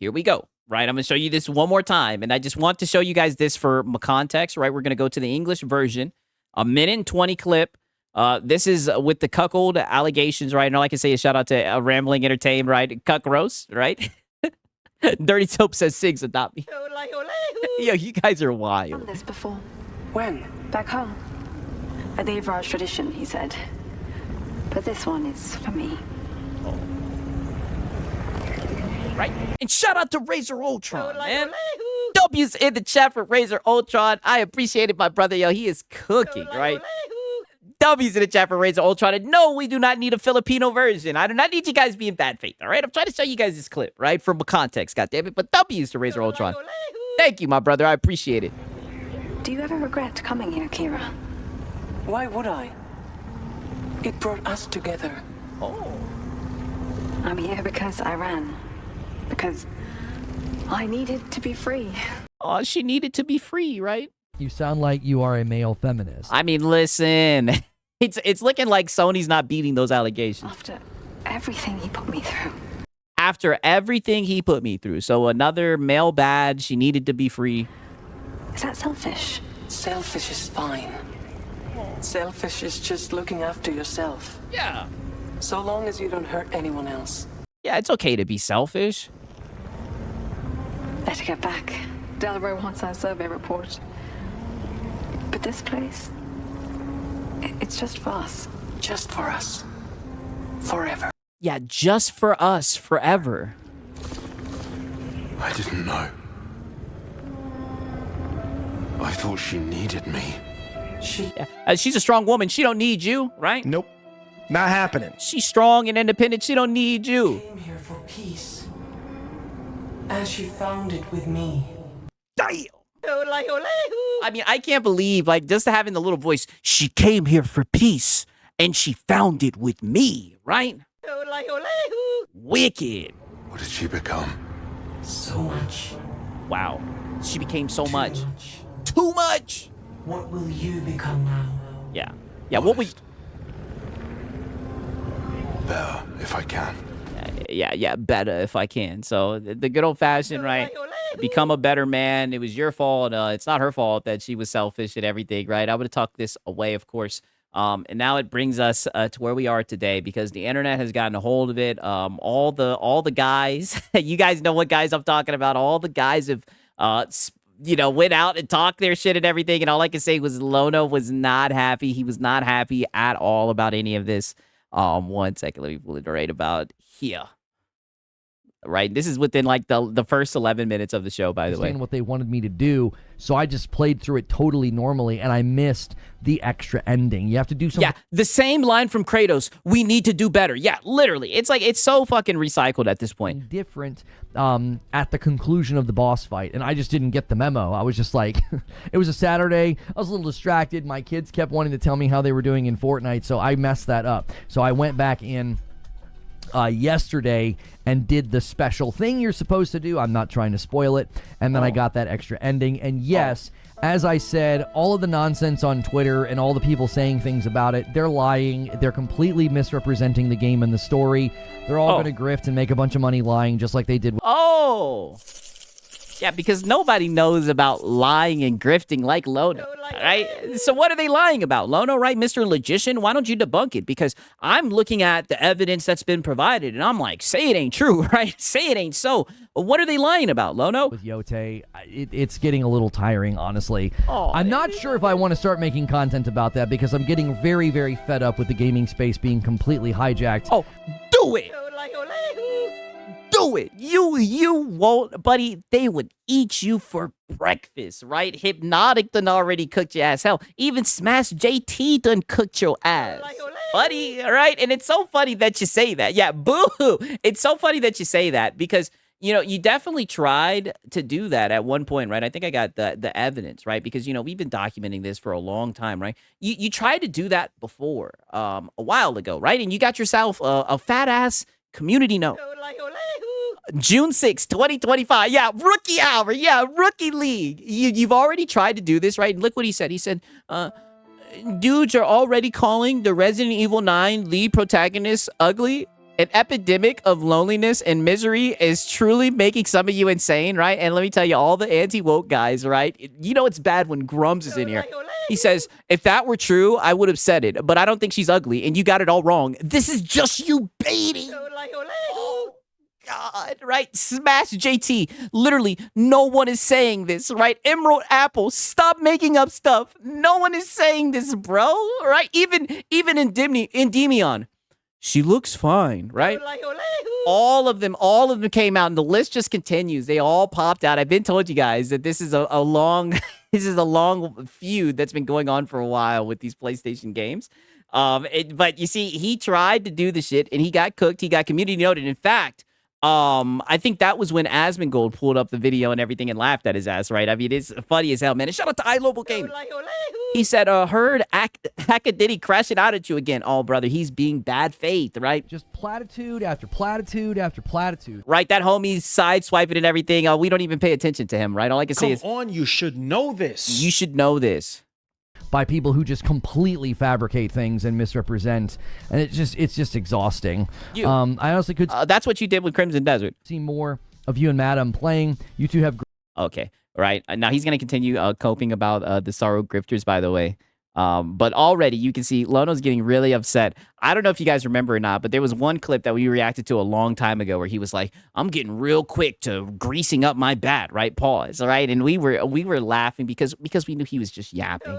here we go, right? I'm going to show you this one more time, and I just want to show you guys this for context, right? We're going to go to the English version, a minute and 20 clip. This is with the cuckold allegations, right? And all I can say is shout out to Rambling Entertain, right? Cuck roast, right? Dirty Soap says Sigs adopt me. Yo, you guys are wild. Done this before. When? Back home. A day of our tradition, he said. But this one is for me. Right? And shout out to Razor Ultron, man. W's in the chat for Razor Ultron. I appreciate it, my brother. Yo, he is cooking, right? W's in the chat for Razor Ultron. And no, we do not need a Filipino version. I do not need you guys being bad faith, all right? I'm trying to show you guys this clip, right? For context, goddammit. But W's to Razor Ultron. Thank you, my brother. I appreciate it. Do you ever regret coming here, Kira? Why would I? It brought us together. Oh. I'm here because I ran. Because I needed to be free. Oh, she needed to be free, right? You sound like you are a male feminist. I mean, listen. It's looking like Sony's not beating those allegations. After everything he put me through. After everything he put me through. So another male badge. She needed to be free. Is that selfish? Selfish is fine. Selfish is just looking after yourself. Yeah. So long as you don't hurt anyone else. Yeah, it's okay to be selfish. Better get back. Delaware wants our survey report. But this place, it's just for us. Just for us. Forever. Yeah, just for us, forever. I didn't know. I thought she needed me. She's a strong woman. She don't need you, right? Nope. Not happening. She's strong and independent. She don't need you. Came here for peace. As she found it with me. Damn. I mean, I can't believe, like, just having the little voice, she came here for peace, and she found it with me, right? Wicked. What did she become? So much. Wow. She became so Too much. Too much! What will you become now? Yeah. Yeah, what we... Better, if I can. Yeah, better if I can. So, the good old-fashioned, right? Become a better man. It was your fault. It's not her fault that she was selfish and everything, right? I would have tucked this away, of course. And now it brings us to where we are today because the internet has gotten a hold of it. All the guys, you guys know what guys I'm talking about. All the guys have, went out and talked their shit and everything. And all I can say was Lono was not happy. He was not happy at all about any of this. 1 second, let me pull it right about here. Right, this is within like the first 11 minutes of the show, by the way. What they wanted me to do, so I just played through it totally normally, and I missed the extra ending. You have to do something. Yeah, the same line from Kratos. We need to do better. Yeah, literally, it's like it's so fucking recycled at this point. Different at the conclusion of the boss fight, and I just didn't get the memo. I was just like, it was a Saturday. I was a little distracted. My kids kept wanting to tell me how they were doing in Fortnite, so I messed that up. So I went back in yesterday and did the special thing you're supposed to do. I'm not trying to spoil it. And then I got that extra ending. And yes, as I said, all of the nonsense on Twitter and all the people saying things about it, they're lying. They're completely misrepresenting the game and the story. They're all going to grift and make a bunch of money lying just like they did. Yeah, because nobody knows about lying and grifting like Lono, right? So what are they lying about? Lono, right? Mr. Logician, why don't you debunk it? Because I'm looking at the evidence that's been provided, and I'm like, say it ain't true, right? Say it ain't so. What are they lying about, Lono? With Yote, it's getting a little tiring, honestly. I'm not sure if I want to start making content about that because I'm getting very, very fed up with the gaming space being completely hijacked. Oh, do it! Do it. You won't, buddy. They would eat you for breakfast, right? Hypnotic done already cooked your ass. Hell, even Smash JT done cooked your ass, buddy, all right? And it's so funny that you say that. Yeah, boo. It's so funny that you say that because, you definitely tried to do that at one point, right? I think I got the evidence, right? Because, we've been documenting this for a long time, right? You tried to do that before, a while ago, right? And you got yourself a fat-ass community note. June 6, 2025. Yeah, rookie hour. Yeah, rookie league. You've already tried to do this, right? And look what he said. He said, dudes are already calling the Resident Evil 9 lead protagonist ugly. An epidemic of loneliness and misery is truly making some of you insane, right? And let me tell you, all the anti-woke guys, right? You know it's bad when Grums is in here. He says, if that were true, I would have said it, but I don't think she's ugly, and you got it all wrong. This is just you baiting. Oh, God, right? Smash JT. Literally, no one is saying this, right? Emerald Apple, stop making up stuff. No one is saying this, bro, right? Even in Endymion. She looks fine, right? All of them came out, and the list just continues. They all popped out. I've been told you guys that this is a long, this is a long feud that's been going on for a while with these PlayStation games. But you see, he tried to do the shit, and he got cooked. He got community noted. In fact, I think that was when Asmongold pulled up the video and everything and laughed at his ass, right? I mean, it's funny as hell, man. And shout out to iLocal Game. He said, heard Hackadiddy crashing out at you again. Oh, brother, he's being bad faith, right? Just platitude after platitude after platitude. Right, that homie's sideswiping and everything. We don't even pay attention to him, right? All I can say is, come on, you should know this. You should know this. By people who just completely fabricate things and misrepresent, and it's just exhausting. I honestly could. That's what you did with Crimson Desert. See more of you and Madam playing. You two have. Okay, right now he's gonna continue coping about the Sorrow grifters. By the way, but already you can see Lono's getting really upset. I don't know if you guys remember or not, but there was one clip that we reacted to a long time ago where he was like, "I'm getting real quick to greasing up my bat." Right? Pause. All right, and we were laughing because we knew he was just yapping.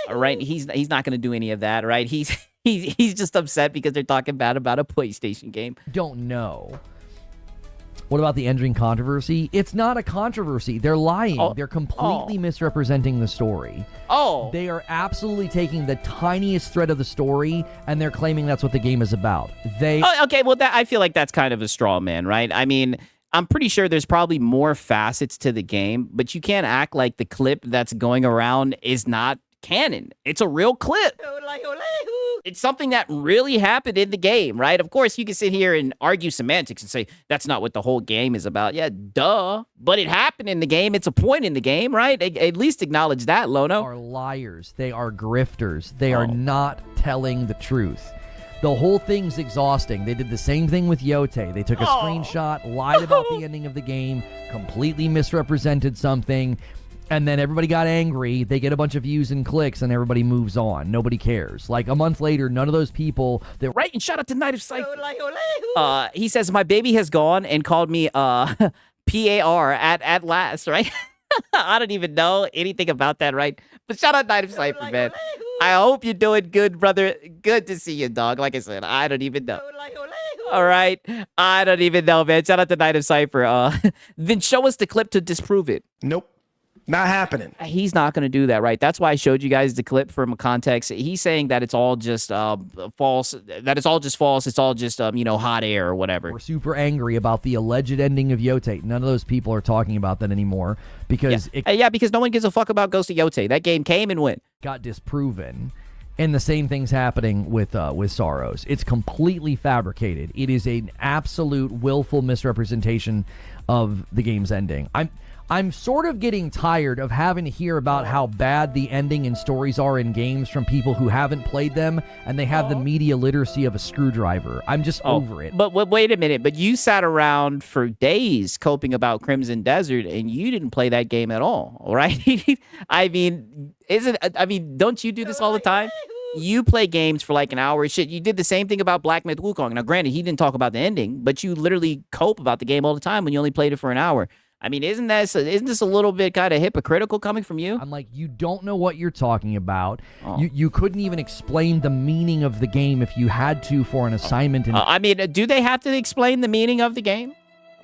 All right, he's not gonna do any of that. Right? He's just upset because they're talking bad about a PlayStation game. Don't know. What about the ending controversy? It's not a controversy. They're lying. They're completely misrepresenting the story. They are absolutely taking the tiniest thread of the story, and they're claiming that's what the game is about. Okay, well, I feel like that's kind of a straw man, right? I mean, I'm pretty sure there's probably more facets to the game, but you can't act like the clip that's going around is not canon. It's a real clip. It's something that really happened in the game, right? Of course, you can sit here and argue semantics and say, that's not what the whole game is about. Yeah, duh. But it happened in the game. It's a point in the game, right? At least acknowledge that, Lono. They are liars. They are grifters. They are not telling the truth. The whole thing's exhausting. They did the same thing with Yote. They took a screenshot, lied about the ending of the game, completely misrepresented something, and then everybody got angry. They get a bunch of views and clicks, and everybody moves on. Nobody cares. Like, a month later, none of those people... Right, and shout out to Night of Cypher. He says, my baby has gone and called me PAR at last, right? I don't even know anything about that, right? But shout out Night of Cypher, man. I hope you're doing good, brother. Good to see you, dog. Like I said, I don't even know. All right. I don't even know, man. Shout out to Night of Cypher. Then show us the clip to disprove it. Nope. Not happening. He's not going to do that, right? That's why I showed you guys the clip from context. He's saying that it's all just false, that it's all just false. It's all just, hot air or whatever. We're super angry about the alleged ending of Yote. None of those people are talking about that anymore because... because no one gives a fuck about Ghost of Yote. That game came and went. Got disproven. And the same thing's happening with Saros. It's completely fabricated. It is an absolute willful misrepresentation of the game's ending. I'm sort of getting tired of having to hear about how bad the ending and stories are in games from people who haven't played them and they have the media literacy of a screwdriver. I'm just over it. But wait a minute. But you sat around for days coping about Crimson Desert and you didn't play that game at all, right? I mean, don't you do this all the time? You play games for like an hour. Shit, you did the same thing about Black Myth Wukong. Now, granted, he didn't talk about the ending, but you literally cope about the game all the time when you only played it for an hour. I mean, isn't this a little bit kind of hypocritical coming from you? I'm like, you don't know what you're talking about. You couldn't even explain the meaning of the game if you had to for an assignment. Do they have to explain the meaning of the game?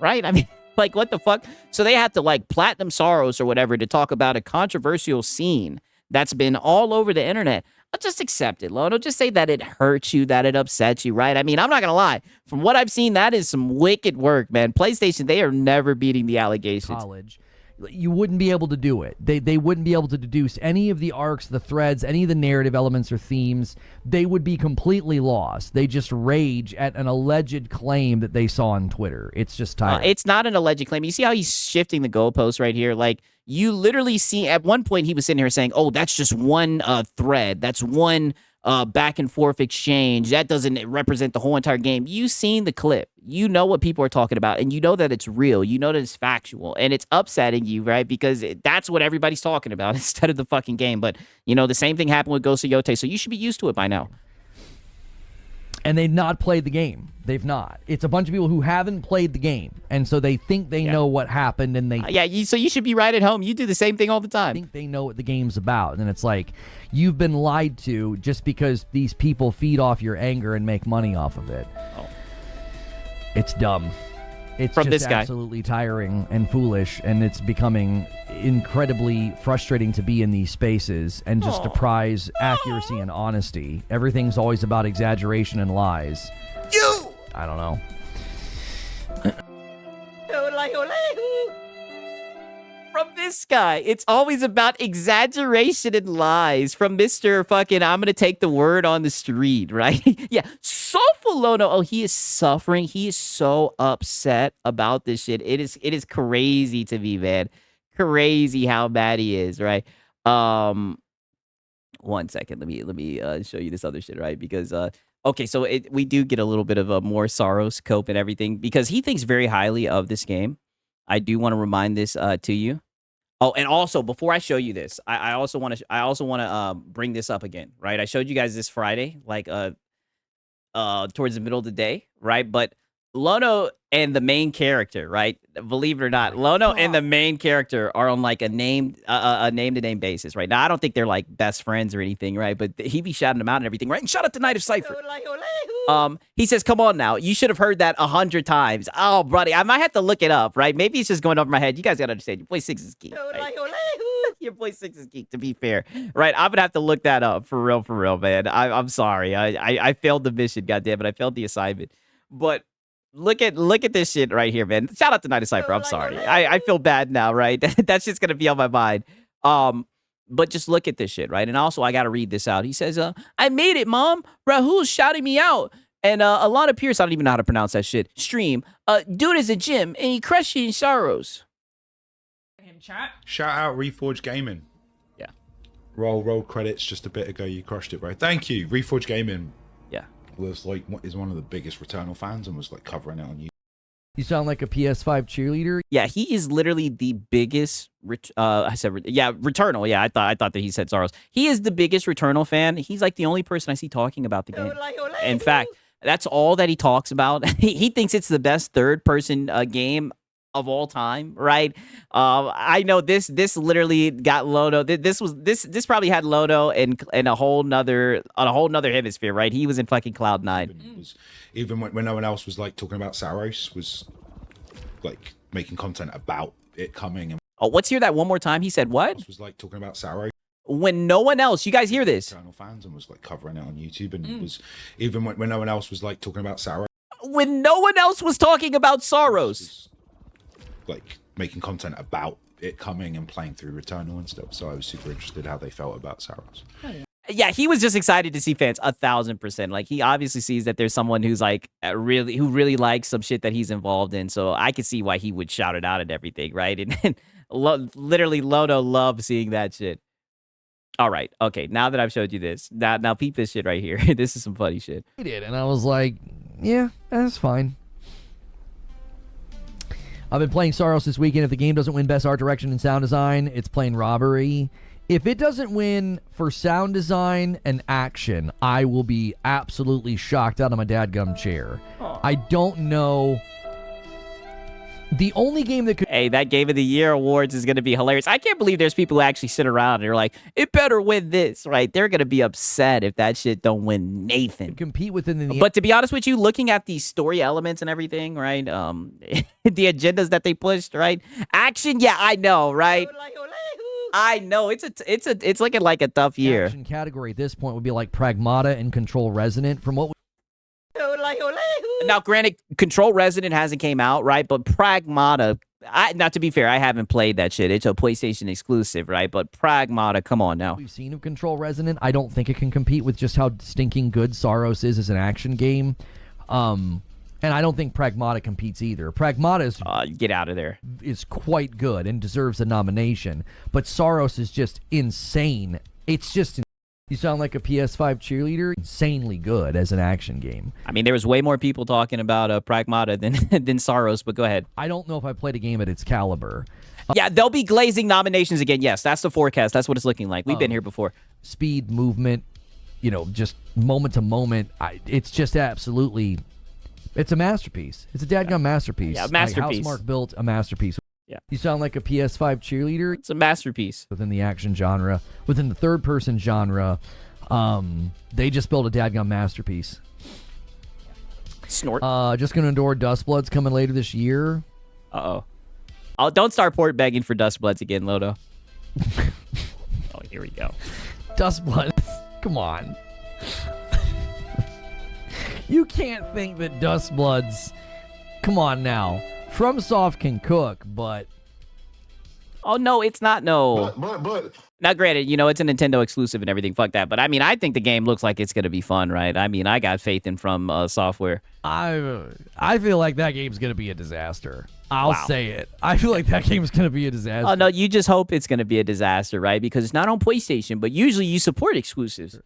Right? I mean, like, what the fuck? So they have to, like, Platinum Saros or whatever to talk about a controversial scene that's been all over the internet. I'll just accept it, Lono. Just say that it hurts you, that it upsets you, right? I mean, I'm not going to lie. From what I've seen, that is some wicked work, man. PlayStation, they are never beating the allegations. College. You wouldn't be able to do it. They wouldn't be able to deduce any of the arcs, the threads, any of the narrative elements or themes. They would be completely lost. They just rage at an alleged claim that they saw on Twitter. It's just tired. It's not an alleged claim. You see how he's shifting the goalposts right here? Like, you literally see, at one point he was sitting here saying, oh, that's just one thread. That's one back and forth exchange. That doesn't represent the whole entire game. You've seen the clip. You know what people are talking about, and you know that it's real. You know that it's factual, and it's upsetting you, right? Because that's what everybody's talking about instead of the fucking game. But, you know, the same thing happened with Ghost of Yote, so you should be used to it by now. And they've not played the game. They've not. It's a bunch of people who haven't played the game, and so they think they know what happened, and they so you should be right at home. You do the same thing all the time. think they know what the game's about, and it's like you've been lied to just because these people feed off your anger and make money off of it. Oh. It's dumb. It's From just this guy. absolutely tiring and foolish, and it's becoming incredibly frustrating to be in these spaces and just to prize accuracy and honesty. Everything's always about exaggeration and lies. I don't know. From this guy, it's always about exaggeration and lies. From Mr. fucking, I'm gonna take the word on the street, right? Yeah, Sofalono. Oh, he is suffering. He is so upset about this shit. It is crazy to me, man. Crazy how bad he is, right? 1 second. Let me show you this other shit, right? Because okay, so we do get a little bit of a more Saros cope and everything because he thinks very highly of this game. I do want to remind this to you. Oh, and also before I show you this, I also want to bring this up again, right? I showed you guys this Friday, like towards the middle of the day, right? But Lono and the main character, right? Believe it or not, Lono and the main character are on like a name to name basis, right? Now I don't think they're like best friends or anything, right? But he be shouting them out and everything, right? And shout out to Night of Cypher. He says, "Come on now, you should have heard that 100 times." Oh, buddy, I might have to look it up, right? Maybe it's just going over my head. You guys gotta understand, your boy Six is geek. Right? Your boy Six is geek. To be fair, right? I'm gonna have to look that up for real, man. I'm sorry, I failed the mission. Goddamn it, I failed the assignment, but. Look at this shit right here, man. Shout out to Night of Cypher. I'm sorry. I feel bad now, right? That shit's gonna be on my mind. But just look at this shit, right? And also, I gotta read this out. He says, "I made it, Mom. Rahul's shouting me out, and Alana Pierce. I don't even know how to pronounce that shit. Stream. Dude is a gym, and he crushing Saros." Shout out Reforge Gaming. Yeah. Roll credits just a bit ago. You crushed it, bro. Thank you. Reforge Gaming Yeah. was like is one of the biggest Returnal fans and was like covering it on YouTube. You sound like a PS5 cheerleader. Yeah, he is literally the biggest. Returnal. Yeah, I thought that he said Saros. He is the biggest Returnal fan. He's like the only person I see talking about the game. In fact, that's all that he talks about. He thinks it's the best third-person game of all time, right? I know this literally got Lono. This probably had Lono in a whole nother hemisphere, right? He was in fucking Cloud 9. Even when no one else was like talking about Saros, was like making content about it coming. And Oh, let's hear that one more time. He said what? was like talking about Saros. When no one else, you guys hear this? Eternal fans and was like covering it on YouTube and was even when no one else was like talking about Saros. When no one else was talking about Saros. Like making content about it coming and playing through Returnal and stuff. So I was super interested how they felt about Saros. Yeah, he was just excited to see fans 1,000%. Like he obviously sees that there's someone who's like who really likes some shit that he's involved in. So I could see why he would shout it out and everything, right? And literally Lono loves seeing that shit. All right, okay. Now that I've showed you this, now peep this shit right here. This is some funny shit. He did, and I was like, yeah, that's fine. I've been playing Saros this weekend. If the game doesn't win Best Art Direction and Sound Design, it's playing Robbery. If it doesn't win for sound design and action, I will be absolutely shocked out of my dadgum chair. I don't know. The only game that could... Hey, that Game of the Year awards is going to be hilarious. I can't believe there's people who actually sit around and are like, it better win this, right? They're going to be upset if that shit don't win Nathan. compete within the... But to be honest with you, looking at these story elements and everything, right? The agendas that they pushed, right? Action, yeah, I know, right? I know it's looking like a tough year. Action category at this point would be like Pragmata and Control Resonant. From what Now, granted, Control Resonant hasn't came out, right? But Pragmata, now to be fair, I haven't played that shit. It's a PlayStation exclusive, right? But Pragmata, come on now. we've seen of Control Resonant, I don't think it can compete with just how stinking good Saros is as an action game. And I don't think Pragmata competes either. Pragmata Get out of there. is quite good and deserves a nomination, but Saros is just insane. It's just You sound like a PS5 cheerleader. Insanely good as an action game. I mean, there was way more people talking about Pragmata than Saros, but go ahead. I don't know if I played a game at its caliber. Yeah, there'll be glazing nominations again. Yes, that's the forecast. That's what it's looking like. We've been here before. Speed, movement, just moment to moment. It's just absolutely, it's a masterpiece. It's a dadgum masterpiece. Yeah, masterpiece. Housemarque built a masterpiece. Yeah. You sound like a PS5 cheerleader. It's a masterpiece. Within the action genre, within the third-person genre, they just built a dadgum masterpiece. Snort. Just going to endure Dustblood's coming later this year. Uh-oh. Oh, don't start port begging for Dustbloods again, Lodo. Oh, here we go. Dustblood. Come on. You can't think that Dustbloods... Come on now. FromSoft can cook, but... Oh, no, it's not, no. But. Now, granted, it's a Nintendo exclusive and everything. Fuck that. But, I mean, I think the game looks like it's going to be fun, right? I mean, I got faith in From Software. I feel like that game's going to be a disaster. I'll say it. I feel like that game's going to be a disaster. Oh, no, you just hope it's going to be a disaster, right? Because it's not on PlayStation, but usually you support exclusives.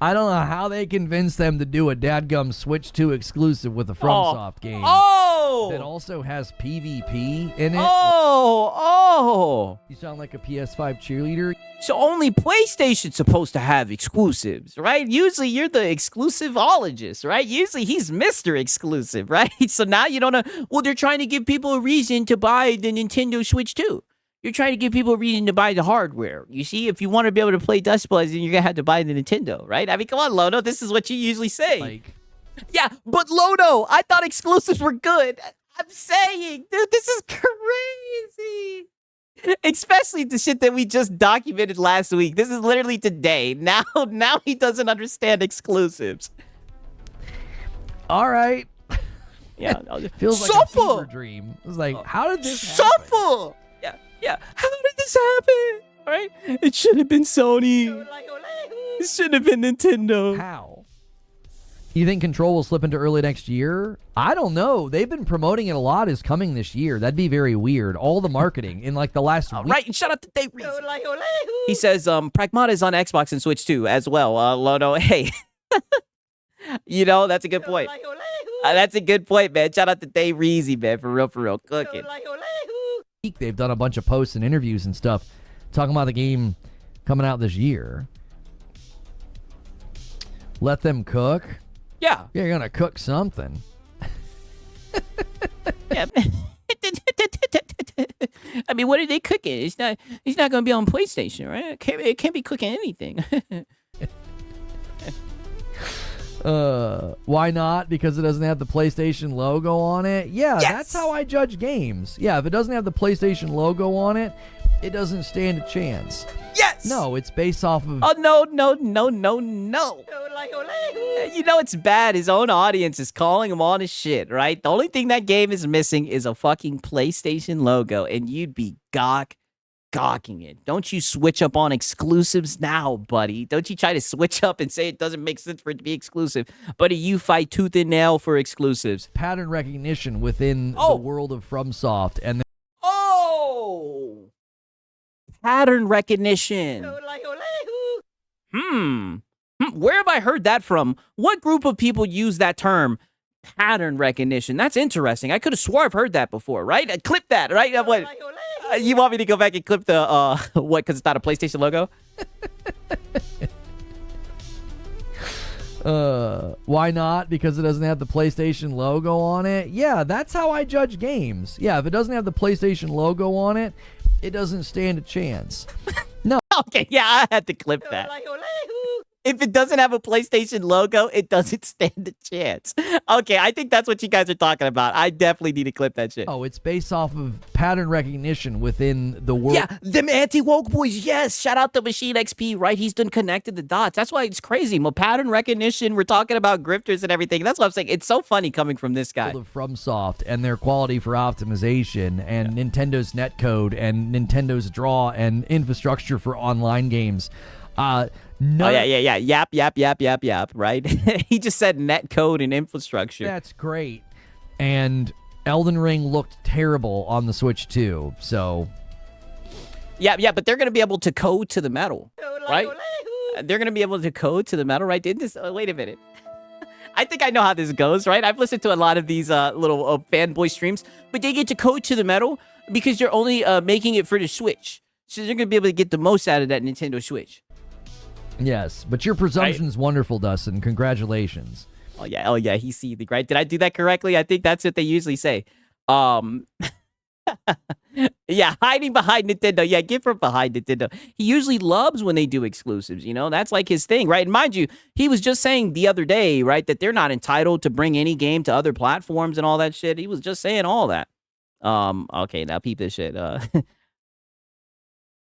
I don't know how they convinced them to do a dadgum Switch 2 exclusive with a FromSoft game. Oh! That also has PvP in it. Oh! You sound like a PS5 cheerleader. So only PlayStation's supposed to have exclusives, right? Usually you're the exclusiveologist, right? Usually he's Mr. Exclusive, right? So now you don't know. Well, they're trying to give people a reason to buy the Nintendo Switch 2. You're trying to give people a reason to buy the hardware. You see, if you want to be able to play Dustbloods, then you're going to have to buy the Nintendo, right? I mean, come on, Lodo. This is what you usually say. Yeah, but Lodo, I thought exclusives were good. I'm saying, dude, this is crazy. Especially the shit that we just documented last week. This is literally today. Now he doesn't understand exclusives. All right. Yeah. Feels like a fever dream. It was like, how did this happen? Suffer! Yeah. How did this happen? All right? It should have been Sony. It should have been Nintendo. How? You think Control will slip into early next year? I don't know. They've been promoting it a lot as coming this year. That'd be very weird. All the marketing in like the last week. Right, and shout out to Dave Reese. He says Pragmata is on Xbox and Switch too as well. Lodo, hey. That's a good point. That's a good point, man. Shout out to Dave Reese, man. For real. Cooking. They've done a bunch of posts and interviews and stuff talking about the game coming out this year. Let them cook? Yeah. You're going to cook something. Yeah. I mean, what are they cooking? It's not going to be on PlayStation, right? It can't be cooking anything. Why not? Because it doesn't have the PlayStation logo on it? Yeah, yes! That's how I judge games. Yeah, if it doesn't have the PlayStation logo on it, it doesn't stand a chance. Yes! No, it's based off of... Oh, no. It's bad. His own audience is calling him on his shit, right? The only thing that game is missing is a fucking PlayStation logo, and you'd be gawking it. Don't you switch up on exclusives now, buddy. Don't you try to switch up and say it doesn't make sense for it to be exclusive. Buddy, you fight tooth and nail for exclusives. Pattern recognition within the world of FromSoft. And pattern recognition. Where have I heard that from? What group of people use that term? Pattern recognition. That's interesting. I could have swore I've heard that before, right? Clip that, right? What? You want me to go back and clip the, what, because it's not a PlayStation logo? Why not? Because it doesn't have the PlayStation logo on it? Yeah, that's how I judge games. Yeah, if it doesn't have the PlayStation logo on it, it doesn't stand a chance. No. Okay, yeah, I had to clip that. If it doesn't have a PlayStation logo, it doesn't stand a chance. Okay, I think that's what you guys are talking about. I definitely need to clip that shit. Oh, it's based off of pattern recognition within the world. Yeah, them anti-woke boys, yes. Shout out to Machine XP, right? He's done connected the dots. That's why it's crazy. Well, pattern recognition, we're talking about grifters and everything. That's what I'm saying. It's so funny coming from this guy. Of FromSoft and their quality for optimization and Nintendo's netcode and Nintendo's draw and infrastructure for online games. No. Oh, yeah. Yap, right? He just said net code and infrastructure. That's great. And Elden Ring looked terrible on the Switch too, so... Yeah, but they're going to be able to code to the metal, right? they're gonna be able to code to the metal, right? Didn't this? Wait a minute. I think I know how this goes, right? I've listened to a lot of these little fanboy streams, but they get to code to the metal because they're only making it for the Switch, so they're gonna be able to get the most out of that Nintendo Switch. Yes, but your presumption's wonderful, Dustin. Congratulations. Oh yeah, he's seething, right? Did I do that correctly? I think that's what they usually say. Yeah, hiding behind Nintendo. Yeah, get from behind Nintendo. He usually loves when they do exclusives, you know? That's like his thing, right? And mind you, he was just saying the other day, right, that they're not entitled to bring any game to other platforms and all that shit. He was just saying all that. Okay, now peep this shit. A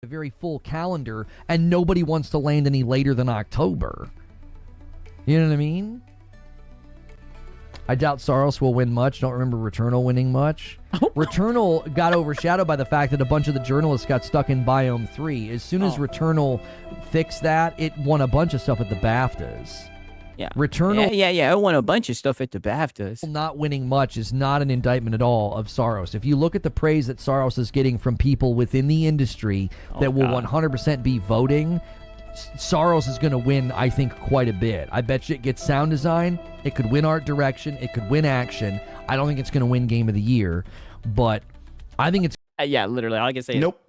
very full calendar, and nobody wants to land any later than October. You know what I mean? I doubt Saros will win much. Don't remember Returnal winning much. Returnal got overshadowed by the fact that a bunch of the journalists got stuck in Biome 3. As soon as Returnal fixed that, it won a bunch of stuff at the BAFTAs. Yeah. Returnal Yeah. I won a bunch of stuff at the BAFTAs. not winning much is not an indictment at all of Saros. If you look at the praise that Saros is getting from people within the industry that will 100% be voting, Saros is going to win, I think, quite a bit. I bet you it gets sound design. It could win art direction. It could win action. I don't think it's going to win Game of the Year, but I think it's... Yeah, literally, all I can say Nope.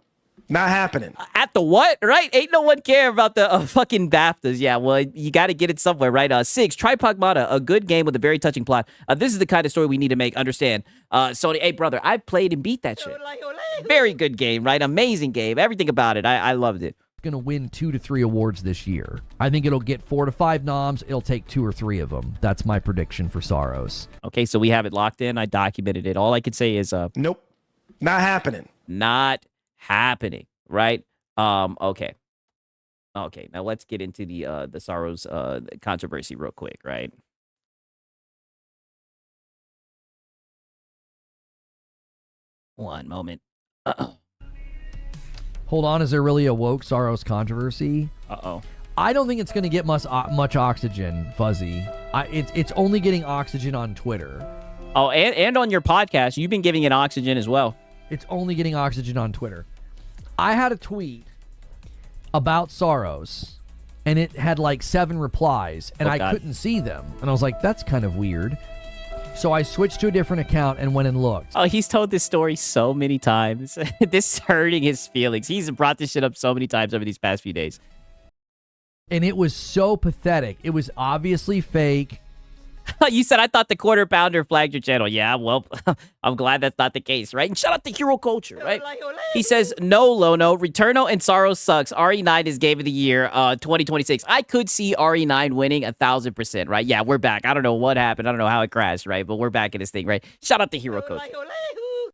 Not happening. At the what, right? Ain't no one care about the fucking BAFTAs. Yeah, well, you got to get it somewhere, right? Six, Tripogmata, a good game with a very touching plot. This is the kind of story we need to make. Understand, Sony, hey, brother, I played and beat that shit. Very good game, right? Amazing game. Everything about it. I loved it. going to win 2 to 3 awards this year. I think it'll get 4 to 5 noms. It'll take 2 or 3 of them. That's my prediction for Saros. Okay, so we have it locked in. I documented it. All I could say is Nope. Not happening. Not happening, right? Okay. Okay, now let's get into the Saros controversy real quick, right? One moment. Hold on, is there really a woke Saros controversy? Uh-oh. I don't think it's going to get much oxygen, Fuzzy. It's only getting oxygen on Twitter. Oh, and on your podcast, you've been giving it oxygen as well. It's only getting oxygen on Twitter. I had a tweet about Saros, and it had like 7 replies, and I couldn't see them. And I was like, that's kind of weird. So I switched to a different account and went and looked. Oh, he's told this story so many times. This is hurting his feelings. He's brought this shit up so many times over these past few days. And it was so pathetic. It was obviously fake. You said, I thought the quarter pounder flagged your channel. Yeah, well, I'm glad that's not the case, right? And shout out to Hero Culture, right? He says, no, Lono, Returnal and Saros sucks. RE9 is Game of the Year 2026. I could see RE9 winning 1,000%, right? Yeah, we're back. I don't know what happened. I don't know how it crashed, right? But we're back in this thing, right? Shout out to Hero Culture.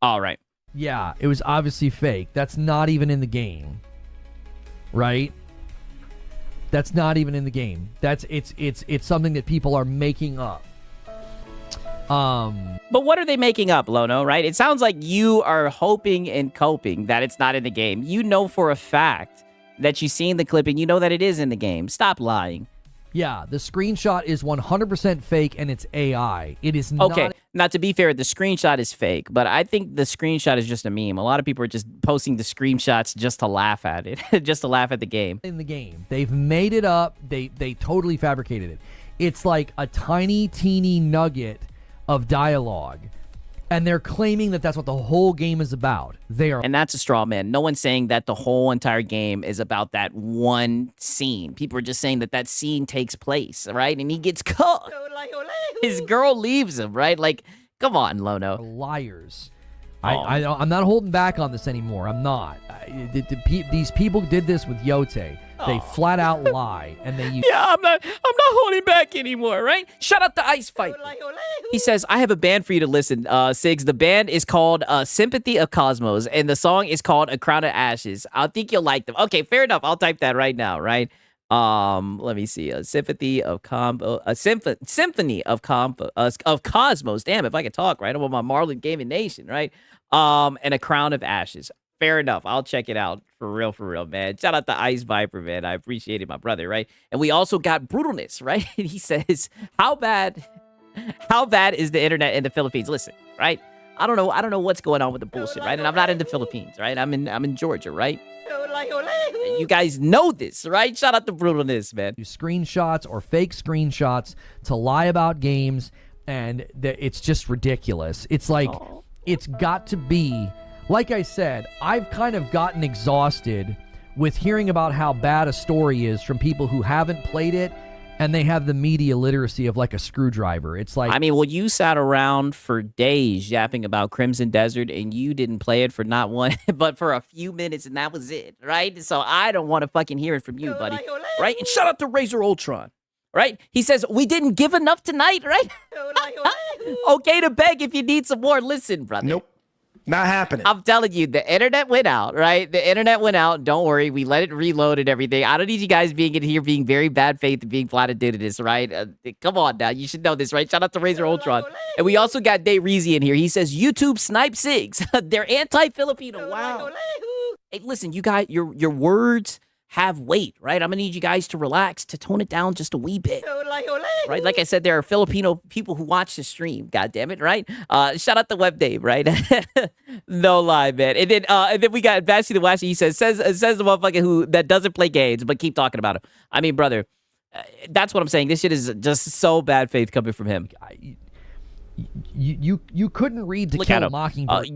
All right. Yeah, it was obviously fake. That's not even in the game, right? That's not even in the game. It's something that people are making up. But what are they making up, Lono, right? It sounds like you are hoping and coping that it's not in the game. You know for a fact that you've seen the clip and you know that it is in the game. Stop lying. Yeah, the screenshot is 100% fake and it's AI. It is not... Okay, now to be fair, the screenshot is fake, but I think the screenshot is just a meme. A lot of people are just posting the screenshots just to laugh at it, just to laugh at the game. In the game. They've made it up. They totally fabricated it. It's like a tiny, teeny nugget of dialogue. And they're claiming that that's what the whole game is about. And that's a straw man. No one's saying that the whole entire game is about that one scene. People are just saying that that scene takes place, right? And he gets caught. His girl leaves him, right? Like, come on, Lono. Liars. I'm not holding back on this anymore. I'm not. These people did this with Yote. They flat out lie, and they use... Yeah, I'm not holding back anymore, right? Shut up the ice fight. He says, I have a band for you to listen, Sigs. The band is called Sympathy of Cosmos, and the song is called A Crown of Ashes. I think you'll like them. Okay, fair enough. I'll type that right now, right? Let me see. Symphony of Cosmos. Damn, if I could talk, right? I'm on my Marlin Gaming Nation, right? And A Crown of Ashes. Fair enough. I'll check it out. For real, man. Shout out to Ice Viper, man. I appreciate it, my brother, right? And we also got Brutalness, right? He says, how bad is the internet in the Philippines? Listen, right? I don't know what's going on with the bullshit, right? And I'm not in the Philippines, right? I'm in Georgia, right? You guys know this, right? Shout out to Brutalness, man. Do screenshots or fake screenshots to lie about games, and it's just ridiculous. It's like, it's got to be, like I said, I've kind of gotten exhausted with hearing about how bad a story is from people who haven't played it, and they have the media literacy of like a screwdriver. It's like, I mean, well, you sat around for days yapping about Crimson Desert, and you didn't play it for not one, but for a few minutes, and that was it, right? So I don't want to fucking hear it from you, buddy, right? And shout out to Razor Ultron, right? He says, we didn't give enough tonight, right? Okay to beg if you need some more. Listen, brother. Nope. Not happening. I'm telling you, the internet went out, right? The internet went out. Don't worry. We let it reload and everything. I don't need you guys being in here being very bad faith and being flat into this, right? Come on now. You should know this, right? Shout out to Razor Ultron. And we also got Day Reezy in here. He says, YouTube snipe SIGs. They're anti-Filipino. Wow. Hey, listen, you guys, your words have weight, right? I'm going to need you guys to relax, to tone it down just a wee bit. Right? Like I said, there are Filipino people who watch the stream, God damn it, right? Shout out to Web Dave, right? No lie, man. And then we got Bashy the Washy. He says the motherfucker that doesn't play games, but keep talking about him. I mean, brother, that's what I'm saying. This shit is just so bad faith coming from him. You couldn't read To Look Kill at a him. Mockingbird.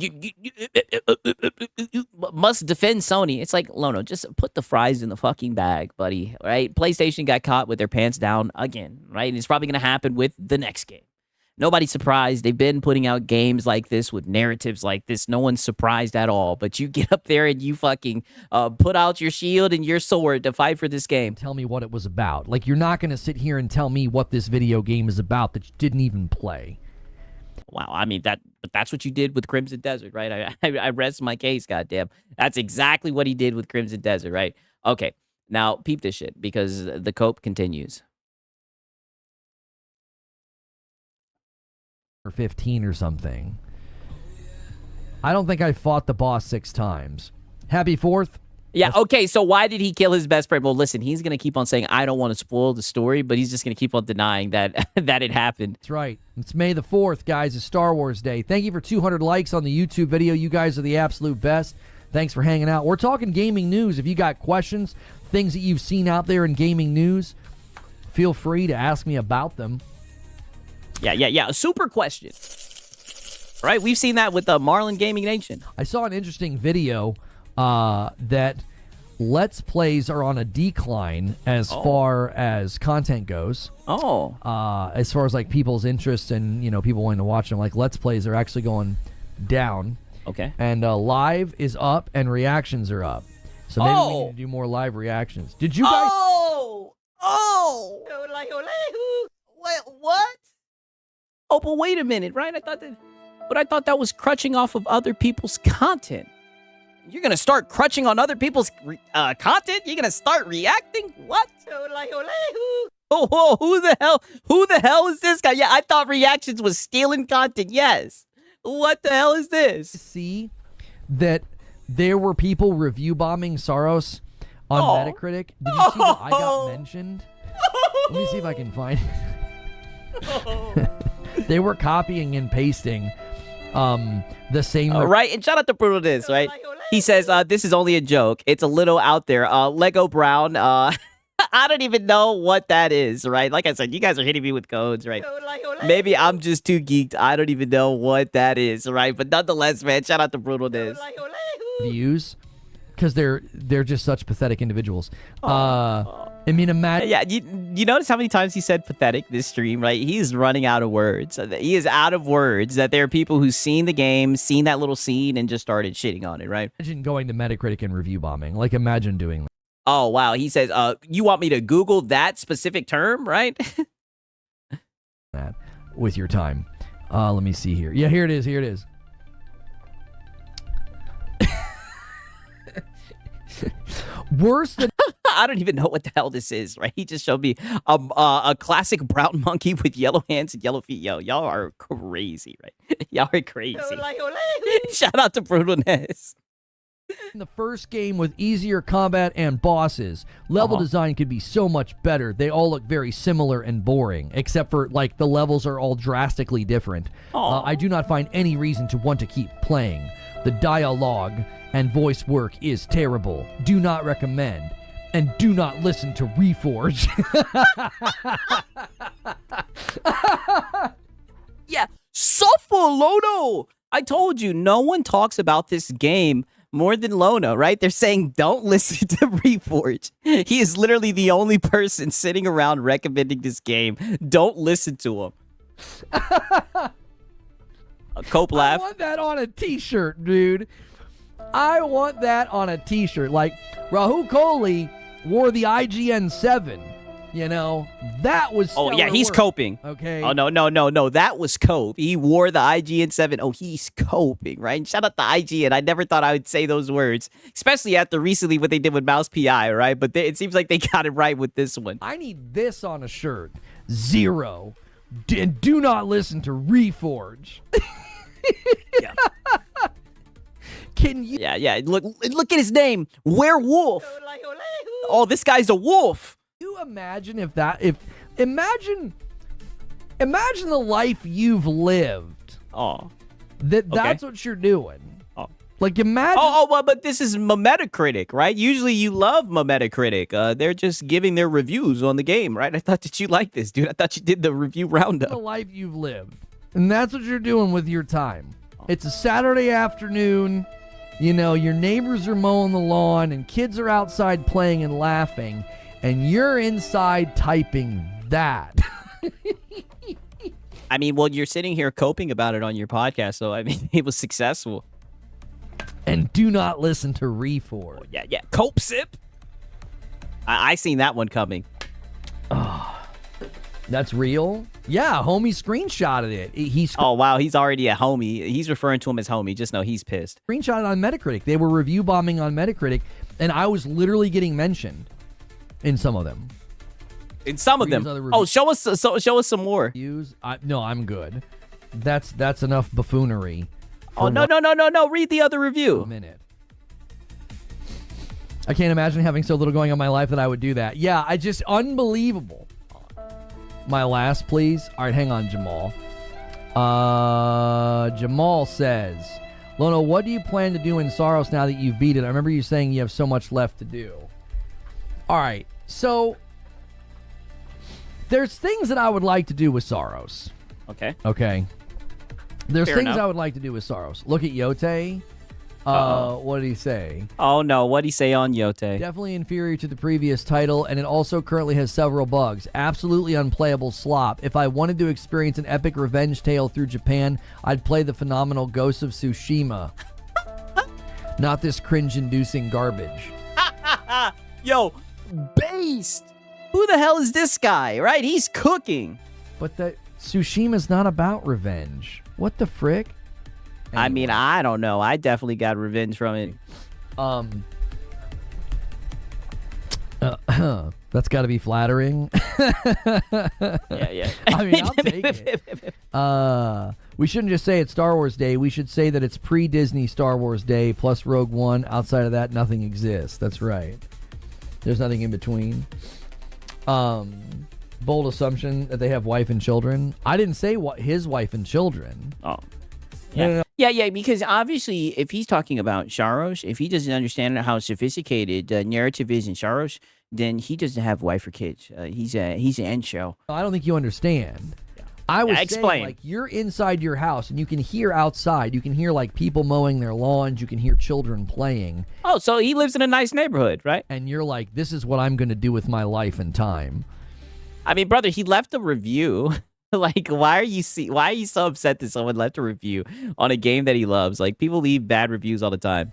You must defend Sony. It's like, Lono, just put the fries in the fucking bag, buddy, right? PlayStation got caught with their pants down again, right? And it's probably going to happen with the next game. Nobody's surprised. They've been putting out games like this with narratives like this. No one's surprised at all. But you get up there and you fucking put out your shield and your sword to fight for this game. Tell me what it was about. Like, you're not going to sit here and tell me what this video game is about that you didn't even play. Wow, I mean, but that's what you did with Crimson Desert, right? I rest my case, goddamn. That's exactly what he did with Crimson Desert, right? Okay, now peep this shit, because the cope continues. Or 15 or something. I don't think I fought the boss 6 times. Happy 4th? Yeah, okay, so why did he kill his best friend? Well, listen, he's going to keep on saying, I don't want to spoil the story, but he's just going to keep on denying that that it happened. That's right. It's May the 4th, guys. It's Star Wars Day. Thank you for 200 likes on the YouTube video. You guys are the absolute best. Thanks for hanging out. We're talking gaming news. If you got questions, things that you've seen out there in gaming news, feel free to ask me about them. Yeah. A super question. Right? We've seen that with the Marlin Gaming Nation. I saw an interesting video that Let's Plays are on a decline as far as content goes. As far as like people's interest and, people wanting to watch them, like Let's Plays are actually going down. Okay. And live is up and reactions are up. So maybe we need to do more live reactions. Did you guys? Wait, what? Oh, but wait a minute, right? I thought that was crutching off of other people's content. You're gonna start crutching on other people's content? You're gonna start reacting? What? Oh, who the hell is this guy? Yeah, I thought reactions was stealing content. Yes. What the hell is this? See that there were people review bombing Saros on Metacritic. Did you see that I got mentioned? Let me see if I can find it. They were copying and pasting the same. Right, and shout out to Brutalness, right? He says, this is only a joke. It's a little out there. Lego Brown, I don't even know what that is, right? Like I said, you guys are hitting me with codes, right? Maybe I'm just too geeked. I don't even know what that is, right? But nonetheless, man, shout out to Brutalness. Views, because they're just such pathetic individuals. I mean, imagine. Yeah, you notice how many times he said pathetic this stream, right? He's running out of words. He is out of words. That there are people who've seen the game, seen that little scene, and just started shitting on it, right? Imagine going to Metacritic and review bombing. Like, imagine doing that. Oh, wow. He says, you want me to Google that specific term, right? That with your time. Let me see here. Yeah, here it is. Worse than I don't even know what the hell this is, right? He just showed me a classic brown monkey with yellow hands and yellow feet. Yo, y'all are crazy, right? Y'all are crazy. Shout out to Brutalness. In the first game with easier combat and bosses, level design could be so much better. They all look very similar and boring, except for like the levels are all drastically different. I do not find any reason to want to keep playing. The dialogue and voice work is terrible. Do not recommend. And do not listen to Reforge. Yeah, suffer, Lono. I told you, no one talks about this game more than Lono, right? They're saying don't listen to Reforge. He is literally the only person sitting around recommending this game. Don't listen to him. A Cope laugh. I want that on a t-shirt, dude. I want that on a t-shirt. Like, Rahul Kohli wore the IGN 7. You know, that was Oh, yeah, stellar he's work, coping. okay? Oh, no. That was Cope. He wore the IGN 7. Oh, he's coping, right? Shout out to IGN. I never thought I would say those words, especially after recently what they did with Mouse PI, right? But it seems like they got it right with this one. I need this on a shirt. 0. And do not listen to Reforge. Yeah. Can you... Yeah. Look at his name. Werewolf. Oh, this guy's a wolf. You imagine imagine the life you've lived. Oh. That's what you're doing. Oh. Like imagine Well, but this is Metacritic, right? Usually you love Metacritic. They're just giving their reviews on the game, right? I thought that you liked this, dude. I thought you did the review the roundup. life you've lived. And that's what you're doing with your time. It's a Saturday afternoon. You know, your neighbors are mowing the lawn and kids are outside playing and laughing, and you're inside typing that. I mean, well, you're sitting here coping about it on your podcast, so I mean, it was successful. And do not listen to Reforge. Yeah. Cope sip. I seen that one coming. That's real? Yeah, homie screenshotted it. He Oh, wow. He's already a homie. He's referring to him as homie. Just know he's pissed. screenshotted on Metacritic. They were review bombing on Metacritic, and I was literally getting mentioned in some of them. In some of Read his them. other Oh, show us some more. No, I'm good. That's enough buffoonery. Oh, no. Read the other A review. minute. I can't imagine having so little going on in my life that I would do that. Yeah, unbelievable. My last, please. All right, hang on, Jamal. Jamal says, Lono, what do you plan to do in Saros now that you've beat it? I remember you saying you have so much left to do. All right, so there's things that I would like to do with Saros. Okay. Okay. There's Fair things enough. I would like to do with Saros. Look at Yote. What did he say? Oh, no. What'd he say on Yote? Definitely inferior to the previous title, and it also currently has several bugs. Absolutely unplayable slop. If I wanted to experience an epic revenge tale through Japan, I'd play the phenomenal Ghost of Tsushima. Not this cringe-inducing garbage. Yo, based. Who the hell is this guy, right? He's cooking. But that Tsushima's not about revenge. What the frick? I mean, I don't know. I definitely got revenge from it. That's got to be flattering. Yeah. I mean, I'll take it. We shouldn't just say it's Star Wars Day. We should say that it's pre-Disney Star Wars Day plus Rogue One. Outside of that, nothing exists. That's right. There's nothing in between. Bold assumption that they have wife and children. I didn't say his wife and children. Oh. Yeah. No. Yeah, because obviously, if he's talking about Saros, if he doesn't understand how sophisticated the narrative is in Saros, then he doesn't have wife or kids. He's an end show. I don't think you understand. I was saying, explain. like, you're inside your house and you can hear outside. You can hear, like, people mowing their lawns. You can hear children playing. Oh, so he lives in a nice neighborhood, right? And you're like, this is what I'm going to do with my life and time. I mean, brother, he left a review. Like, why are you so upset that someone left a review on a game that he loves? Like, people leave bad reviews all the time.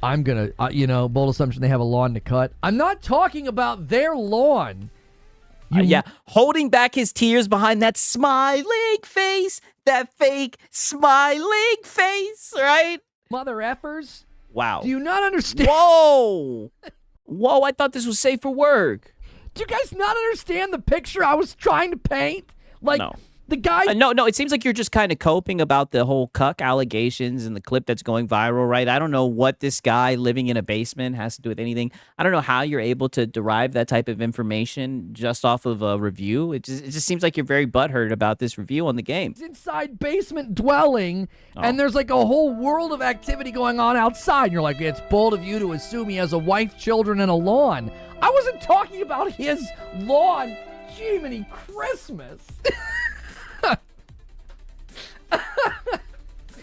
I'm going to, bold assumption they have a lawn to cut. I'm not talking about their lawn. Yeah, holding back his tears behind that smiling face, that fake smiling face, right? Mother effers. Wow. Do you not understand? Whoa, I thought this was safe for work. Do you guys not understand the picture I was trying to paint? Like, No. The guy. No, it seems like you're just kind of coping about the whole cuck allegations and the clip that's going viral, right? I don't know what this guy living in a basement has to do with anything. I don't know how you're able to derive that type of information just off of a review. It just seems like you're very butthurt about this review on the game. It's inside basement dwelling, and there's like a whole world of activity going on outside. And you're like, it's bold of you to assume he has a wife, children, and a lawn. I wasn't talking about his lawn. Jiminy Christmas.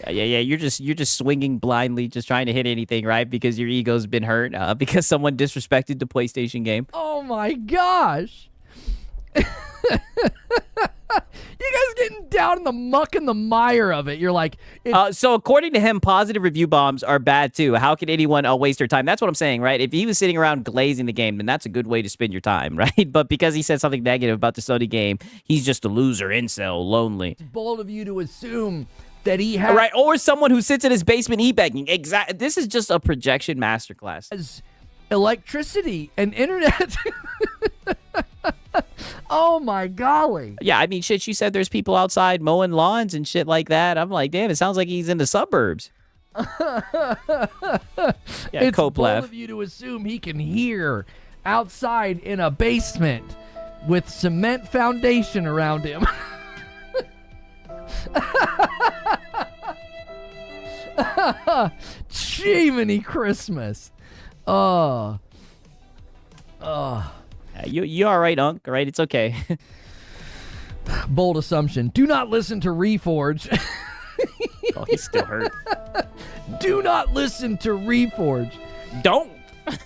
Yeah. You're just swinging blindly, just trying to hit anything, right? Because your ego's been hurt, because someone disrespected the PlayStation game. Oh my gosh. You guys getting down in the muck and the mire of it. You're like, so according to him, positive review bombs are bad too. How can anyone waste their time? That's what I'm saying, right? If he was sitting around glazing the game, then that's a good way to spend your time, right? But because he said something negative about the Sony game, he's just a loser, incel, lonely. It's bold of you to assume that he has Right, or someone who sits in his basement e-begging. Exactly. This is just a projection masterclass. Electricity and internet. Oh my golly. Yeah, I mean, shit, she said there's people outside mowing lawns and shit like that. I'm like, damn, it sounds like he's in the suburbs. It's Cope bold laugh. of you to assume he can hear outside in a basement with cement foundation around him. Jiminy Christmas. You all right, Unc? All right, it's okay. Bold assumption. Do not listen to Reforge. Oh, he's still hurt. Do not listen to Reforge. Don't.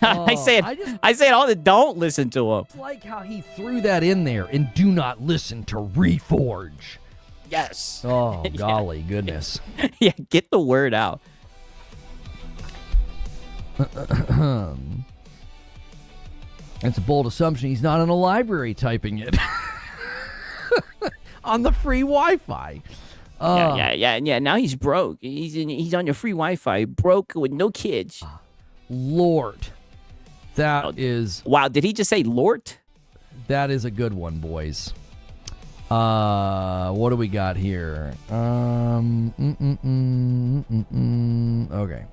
I say it all the don't listen to him. It's like how he threw that in there and do not listen to Reforge. Yes. Oh, golly goodness. Yeah, get the word out. It's a bold assumption he's not in a library typing it. On the free Wi-Fi. Yeah. Now he's broke. He's on your free Wi-Fi, broke with no kids. Lord. That is... Wow, did he just say Lord? That is a good one, boys. What do we got here? Okay.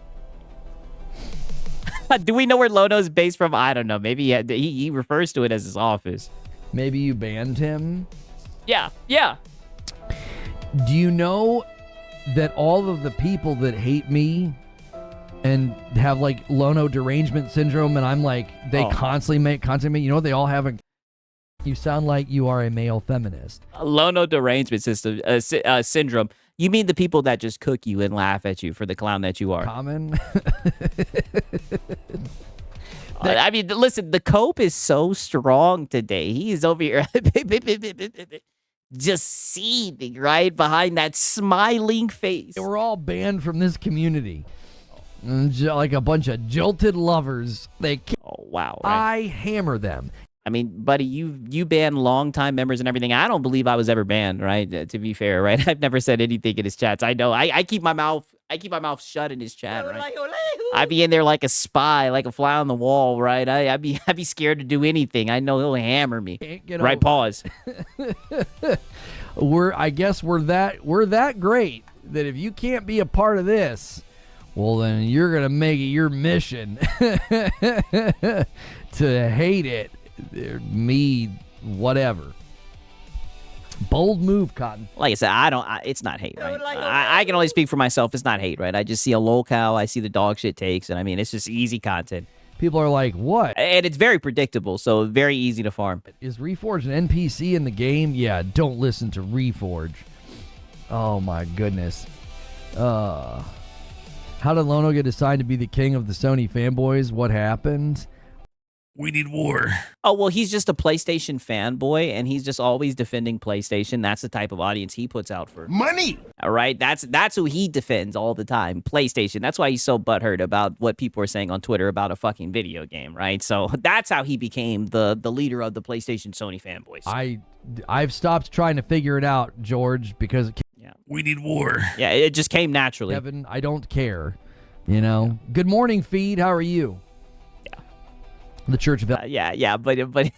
Do we know where Lono's based from? I don't know. Maybe he refers to it as his office. Maybe you banned him? Yeah. Do you know that all of the people that hate me and have like Lono derangement syndrome, and I'm like, they constantly make, you know what they all have? You sound like you are a male feminist. Lono derangement syndrome. You mean the people that just cook you and laugh at you for the clown that you are? Common. I mean, listen, the cope is so strong today. He is over here just seething right behind that smiling face. We're all banned from this community. Like a bunch of jilted lovers. Wow. Right? I hammer them. I mean, buddy, you ban longtime members and everything. I don't believe I was ever banned, right? To be fair, right? I've never said anything in his chats. I know. I keep my mouth shut in his chat, right? I'd be in there like a spy, like a fly on the wall, right? I'd be scared to do anything. I know he'll hammer me. Right? Pause. I guess we're that great that if you can't be a part of this, well, then you're gonna make it your mission to hate it. Me, whatever. Bold move, Cotton. Like I said, it's not hate, right? I can only speak for myself. It's not hate, right? I just see a lolcow. I see the dog shit takes, and I mean, it's just easy content. People are like, what? And it's very predictable, so very easy to farm. Is Reforge an NPC in the game? Yeah, don't listen to Reforge. Oh, my goodness. How did Lono get assigned to be the king of the Sony fanboys? What happened? We need war. Oh, well, he's just a PlayStation fanboy, and he's just always defending PlayStation. That's the type of audience he puts out for. Money! All right? That's who he defends all the time, PlayStation. That's why he's so butthurt about what people are saying on Twitter about a fucking video game, right? So that's how he became the leader of the PlayStation Sony fanboys. I've stopped trying to figure it out, George, because... Yeah. We need war. Yeah, it just came naturally. Kevin, I don't care. You know? Yeah. Good morning, Feed. How are you? The Church of... but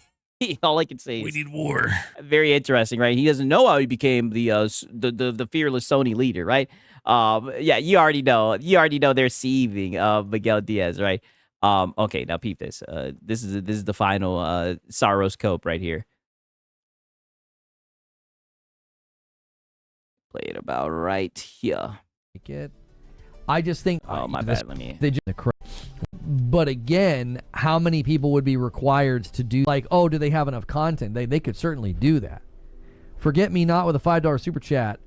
All I can say We is need war. very interesting, right? He doesn't know how he became the fearless Sony leader, right? Yeah, you already know. You already know they're seething Miguel Diaz, right? Okay, now peep this. This is the final Saros cope right here. Play it about right here. I just think. Oh, my bad. Let me. They just, but again, how many people would be required to do like? Oh, do they have enough content? They could certainly do that. Forget me not with a $5 super chat.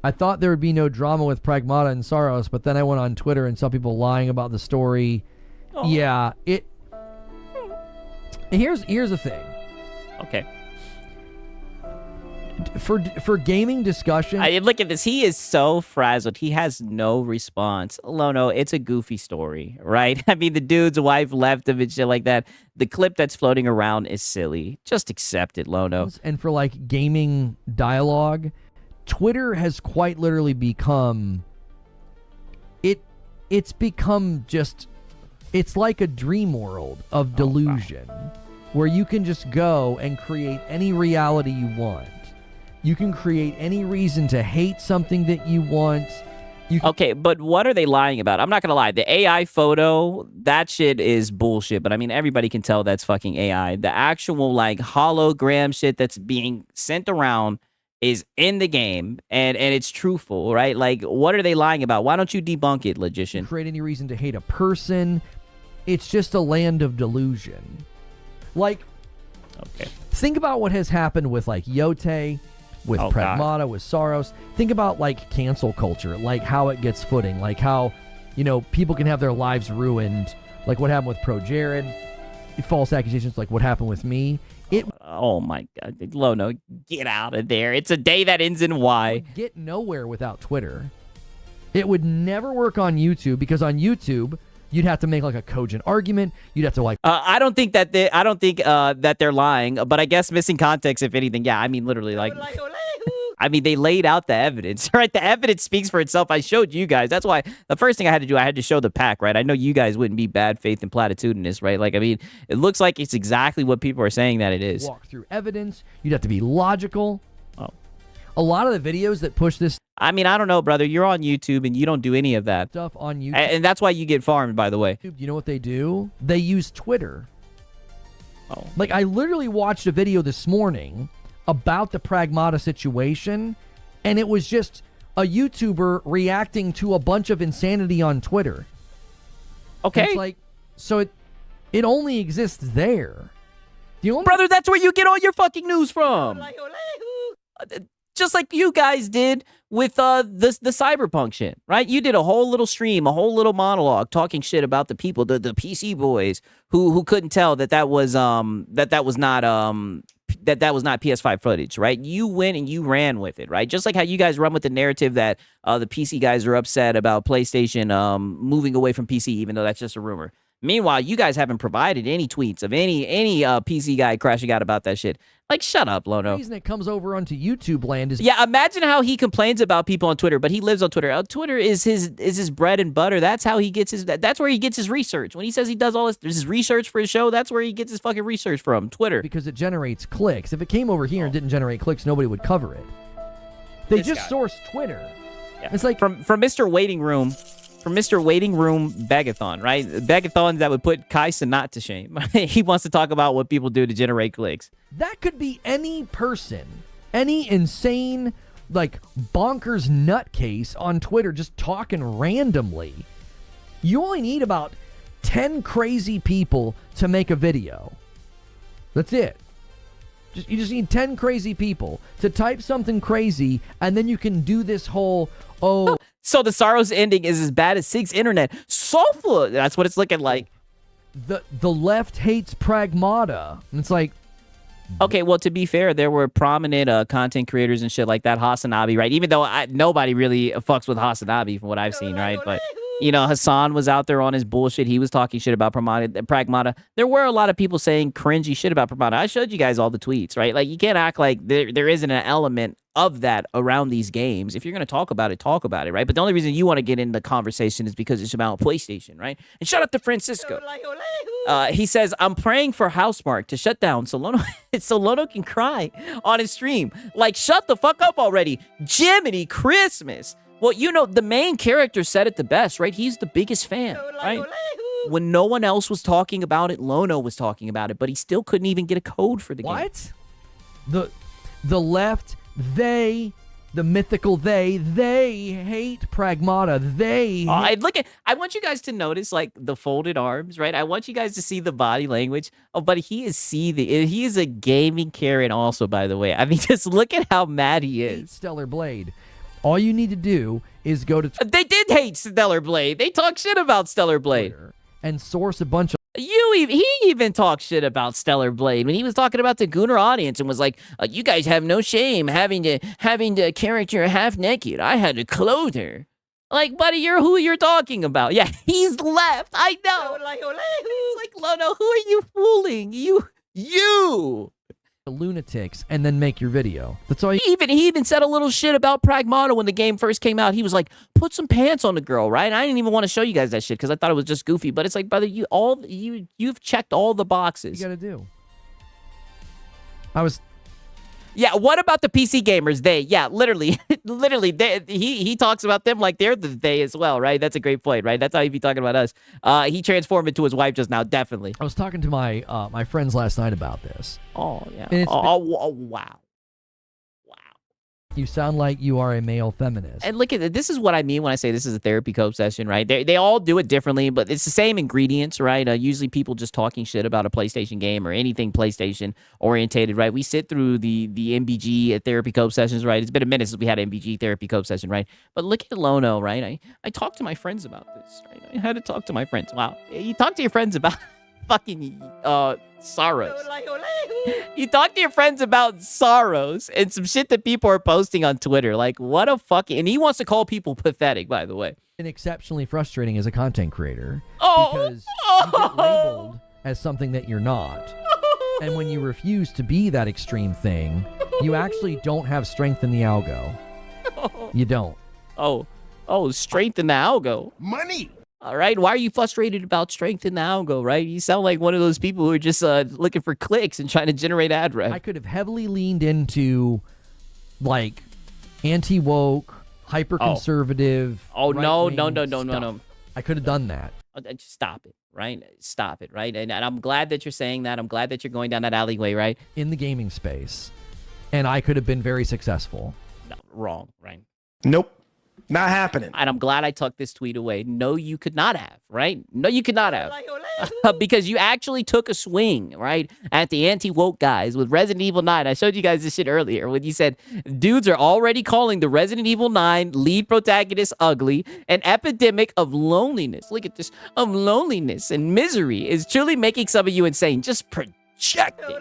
I thought there would be no drama with Pragmata and Saros, but then I went on Twitter and saw people lying about the story. Oh. Yeah, it. Here's the thing. Okay. For gaming discussion, look at this. He is so frazzled. He has no response. Lono, it's a goofy story, right? I mean, the dude's wife left him and shit like that. The clip that's floating around is silly. Just accept it, Lono. And for like gaming dialogue, Twitter has quite literally become it's become just it's like a dream world of delusion where you can just go and create any reality you want. You can create any reason to hate something that you want. Okay, but what are they lying about? I'm not going to lie. The AI photo, that shit is bullshit. But I mean, everybody can tell that's fucking AI. The actual like hologram shit that's being sent around is in the game and it's truthful, right? Like, what are they lying about? Why don't you debunk it, logician? Create any reason to hate a person. It's just a land of delusion. Like, okay, think about what has happened with like Yote, with Pragmata, with Saros. Think about like cancel culture, like how it gets footing, like how, you know, people can have their lives ruined, like what happened with Pro Jared, false accusations, like what happened with me. Oh my God, Lono, get out of there. It's a day that ends in Y. Get nowhere without Twitter. It would never work on YouTube because on YouTube, you'd have to make like a cogent argument. You'd have to like. I don't think that they're lying, but I guess missing context, if anything. Yeah, I mean, literally, like. I mean, they laid out the evidence, right? The evidence speaks for itself. I showed you guys. That's why the first thing I had to do, I had to show the pack, right? I know you guys wouldn't be bad faith and platitudinous, right? Like, I mean, it looks like it's exactly what people are saying that it is. Walk through evidence. You'd have to be logical. Oh. A lot of the videos that push this. I mean, I don't know, brother. You're on YouTube and you don't do any of that stuff on YouTube. And that's why you get farmed, by the way. You know what they do? They use Twitter. Oh. Like, I literally watched a video this morning about the Pragmata situation, and it was just a YouTuber reacting to a bunch of insanity on Twitter. Okay. And it's like, so it only exists there. Brother, that's where you get all your fucking news from. Just like you guys did with the cyberpunk shit, right? You did a whole little stream, a whole little monologue talking shit about the people, the PC boys who couldn't tell that was not PS5 footage, right? You went and you ran with it, right? Just like how you guys run with the narrative that the PC guys are upset about PlayStation moving away from PC, even though that's just a rumor. Meanwhile, you guys haven't provided any tweets of any PC guy crashing out about that shit. Like, shut up, Lono. The reason it comes over onto YouTube land is... Yeah, imagine how he complains about people on Twitter, but he lives on Twitter. Twitter is his bread and butter. That's how he gets that's where he gets his research. When he says he does all this research for his show, that's where he gets his fucking research from, Twitter. Because it generates clicks. If it came over here and didn't generate clicks, nobody would cover it. They just source Twitter. Yeah. It's like... From Mr. Waiting Room... From Mr. Waiting Room Begathon, right? Begathon that would put Kai Sanat to shame. He wants to talk about what people do to generate clicks. That could be any person, any insane, like, bonkers nutcase on Twitter just talking randomly. You only need about 10 crazy people to make a video. That's it. You just need 10 crazy people to type something crazy, and then you can do this whole, So the Saros ending is as bad as Sig's internet. Soulful. That's what it's looking like. The left hates Pragmata. And it's like... Okay, well, to be fair, there were prominent content creators and shit like that. Hasanabi, right? Even though nobody really fucks with Hasanabi from what I've seen, right? But, You know, Hassan was out there on his bullshit. He was talking shit about Pragmata. There were a lot of people saying cringy shit about Pragmata. I showed you guys all the tweets, right? Like, you can't act like there isn't an element of that around these games. If you're going to talk about it, right? But the only reason you want to get in the conversation is because it's about PlayStation, right? And shout out to Francisco. He says, I'm praying for Housemarque to shut down so Lono can cry on his stream. Like, shut the fuck up already. Jiminy Christmas. Well, you know, the main character said it the best, right? He's the biggest fan, right? When no one else was talking about it, Lono was talking about it, but he still couldn't even get a code for the game. What? The left, the mythical they hate Pragmata. I want you guys to notice, like, the folded arms, right? I want you guys to see the body language. Oh, but he is seething. He is a gaming Karen also, by the way. I mean, just look at how mad he is. Stellar Blade. All you need to do is go to They did hate Stellar Blade. They talk shit about Stellar Blade. Twitter and source a bunch of He even talked shit about Stellar Blade when he was talking about the Gooner audience and was like, "You guys have no shame having the character half naked. I had to clothe her." Like, buddy, you're who you're talking about. Yeah, he's left. I know. It's like, Lono, who are you fooling? You. lunatics and then make your video. That's all you He even said a little shit about Pragmata when the game first came out. He was like, put some pants on the girl, right? I didn't even want to show you guys that shit because I thought it was just goofy. But it's like, brother, you've checked all the boxes. gotta do. Yeah, what about the PC gamers? Literally, he talks about them like they're the they as well, right? That's a great point, right? That's how he'd be talking about us. He transformed into his wife just now, definitely. I was talking to my my friends last night about this. Oh, yeah. And Wow. You sound like you are a male feminist. And look at it. This is what I mean when I say this is a therapy cope session, right? They all do it differently, but it's the same ingredients, right? Usually people just talking shit about a PlayStation game or anything PlayStation orientated, right? We sit through the MBG at therapy cope sessions, right? It's been a minute since we had an MBG therapy cope session, right? But look at Lono, right? I talked to my friends about this, right? I had to talk to my friends. Wow. You talk to your friends about fucking Saros. You talk to your friends about Saros and some shit that people are posting on Twitter. Like, what a fucking... And he wants to call people pathetic, by the way. And exceptionally frustrating as a content creator. Oh! Because you get labeled as something that you're not. And when you refuse to be that extreme thing, you actually don't have strength in the algo. You don't. Oh, strength in the algo. Money. All right, why are you frustrated about strength in the algo, right? You sound like one of those people who are just looking for clicks and trying to generate ad rev. I could have heavily leaned into, like, anti-woke, hyper-conservative. Oh, no. stuff. I could have done that. Just stop it, right? Stop it, right? And I'm glad that you're saying that. I'm glad that you're going down that alleyway, right? In the gaming space. And I could have been very successful. No, wrong, right? Nope. Not happening. And I'm glad I tucked this tweet away. No, you could not have, right? No, you could not have. Because you actually took a swing, right, at the anti-woke guys with Resident Evil 9. I showed you guys this shit earlier when you said dudes are already calling the Resident Evil 9 lead protagonist ugly. An epidemic of loneliness. Look at this. Of loneliness and misery is truly making some of you insane. Just projecting.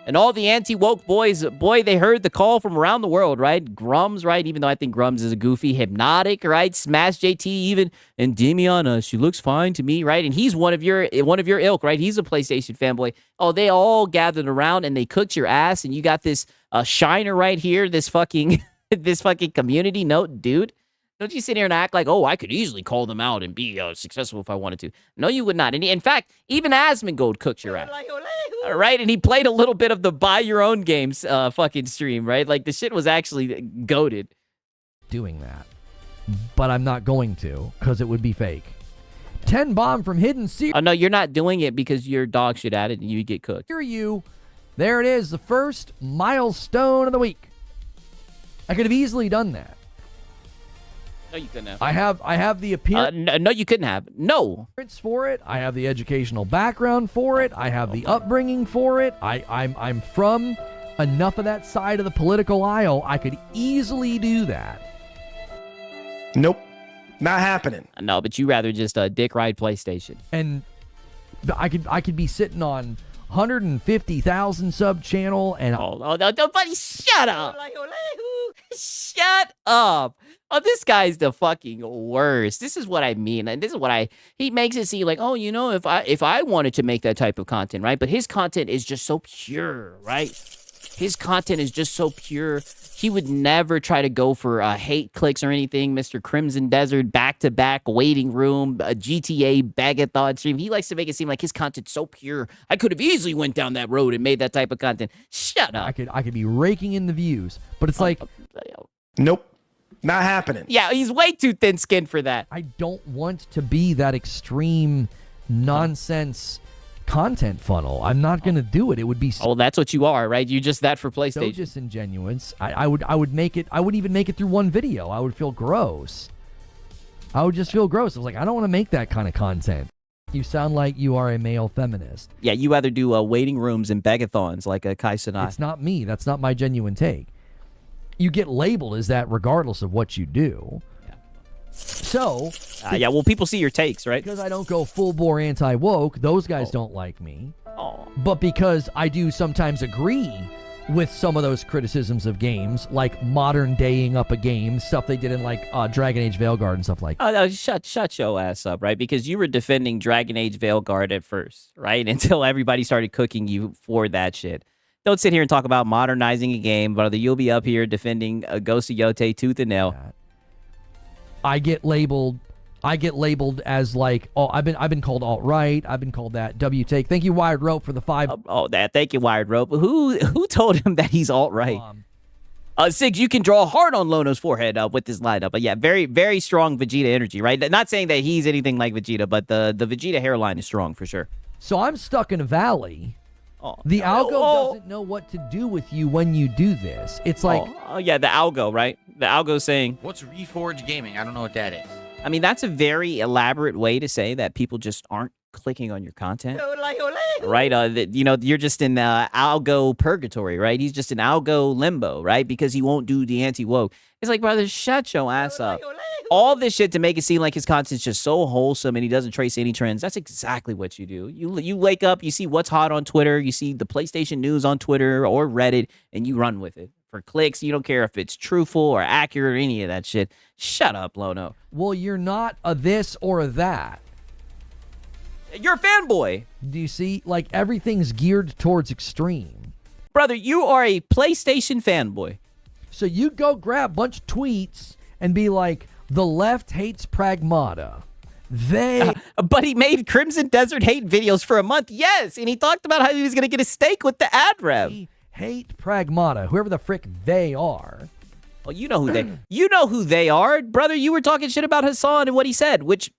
And all the anti-woke boys, boy, they heard the call from around the world, right? Grums, right? Even though I think Grums is a goofy. Hypnotic, right? Smash JT even. And Demiana, she looks fine to me, right? And he's one of your ilk, right? He's a PlayStation fanboy. Oh, they all gathered around and they cooked your ass. And you got this shiner right here, this fucking community note, dude. Don't you sit here and act like, oh, I could easily call them out and be successful if I wanted to. No, you would not. And in fact, even Asmongold cooked your ass. All right, and he played a little bit of the buy your own games fucking stream, right? Like, the shit was actually goated. Doing that. But I'm not going to, because it would be fake. 10 bomb from Hidden Seer. Oh, no, you're not doing it because you're dog shit at it and you get cooked. Hear you. There it is, the first milestone of the week. I could have easily done that. No, you couldn't have. I have the appearance no, you couldn't have. No. For it. I have the educational background for it. I have the upbringing for it. I'm from enough of that side of the political aisle. I could easily do that. Nope. Not happening. No, but you rather just dick ride PlayStation. And I could be sitting on 150,000 sub channel and no, buddy, shut up. Shut up. Oh, this guy's the fucking worst. This is what I mean. And this is what he makes it seem like, oh, you know, if I wanted to make that type of content, right? But his content is just so pure, right? His content is just so pure. He would never try to go for hate clicks or anything. Mr. Crimson Desert, back-to-back, waiting room, a GTA Bagathon stream. He likes to make it seem like his content's so pure. I could have easily went down that road and made that type of content. Shut up. I could be raking in the views, but it's like, Nope. Not happening. yeah, he's way too thin-skinned for that. I don't want to be that extreme nonsense content funnel. I'm not going to do it. It would be so Oh, that's what you are, right? You just that for PlayStation. disingenuous. I would make it. I wouldn't even make it through one video. I would feel gross. I would just feel gross. I was like, I don't want to make that kind of content. You sound like you are a male feminist. Yeah, you either do waiting rooms and begathons like a Kai Cenat. It's not me. That's not my genuine take. You get labeled as that regardless of what you do. Yeah. So, yeah, well, people see your takes, right? because I don't go full bore anti-woke, those guys don't like me. Oh. But because I do sometimes agree with some of those criticisms of games, like modern daying up a game, stuff they did in like Dragon Age Veilguard and stuff like that. Oh, no, shut your ass up, right? Because you were defending Dragon Age Veilguard at first, right? Until everybody started cooking you for that shit. Don't sit here and talk about modernizing a game, brother. You'll be up here defending Ghost of Yote tooth and nail. I get labeled as like, oh, I've been called alt-right. I've been called that W-take. Thank you, Wired Rope, for the 5. Thank you, Wired Rope. Who told him that he's alt-right? Siggs, you can draw hard on Lono's forehead with this lineup. But yeah, very, very strong Vegeta energy, right? Not saying that he's anything like Vegeta, but the Vegeta hairline is strong for sure. So I'm stuck in a valley. The algo doesn't know what to do with you when you do this. It's like... Oh, yeah, the algo, right? The algo saying... What's Reforge Gaming? I don't know what that is. I mean, that's a very elaborate way to say that people just aren't clicking on your content. Right? You're just in algo purgatory, right? He's just in algo limbo, right? Because he won't do the anti-woke. It's like, brother, shut your ass up. All this shit to make it seem like his content's just so wholesome and he doesn't trace any trends. That's exactly what you do. You wake up, you see what's hot on Twitter, you see the PlayStation news on Twitter or Reddit, and you run with it. For clicks, you don't care if it's truthful or accurate or any of that shit. Shut up, Lono. Well, you're not a this or a that. You're a fanboy. Do you see? Like, everything's geared towards extreme. Brother, you are a PlayStation fanboy. So you go grab a bunch of tweets and be like, the left hates Pragmata. But he made Crimson Desert hate videos for a month, yes, and he talked about how he was going to get a steak with the ad rev. They hate Pragmata, whoever the frick they are. Well, you know who they are, brother. You were talking shit about Hassan and what he said, which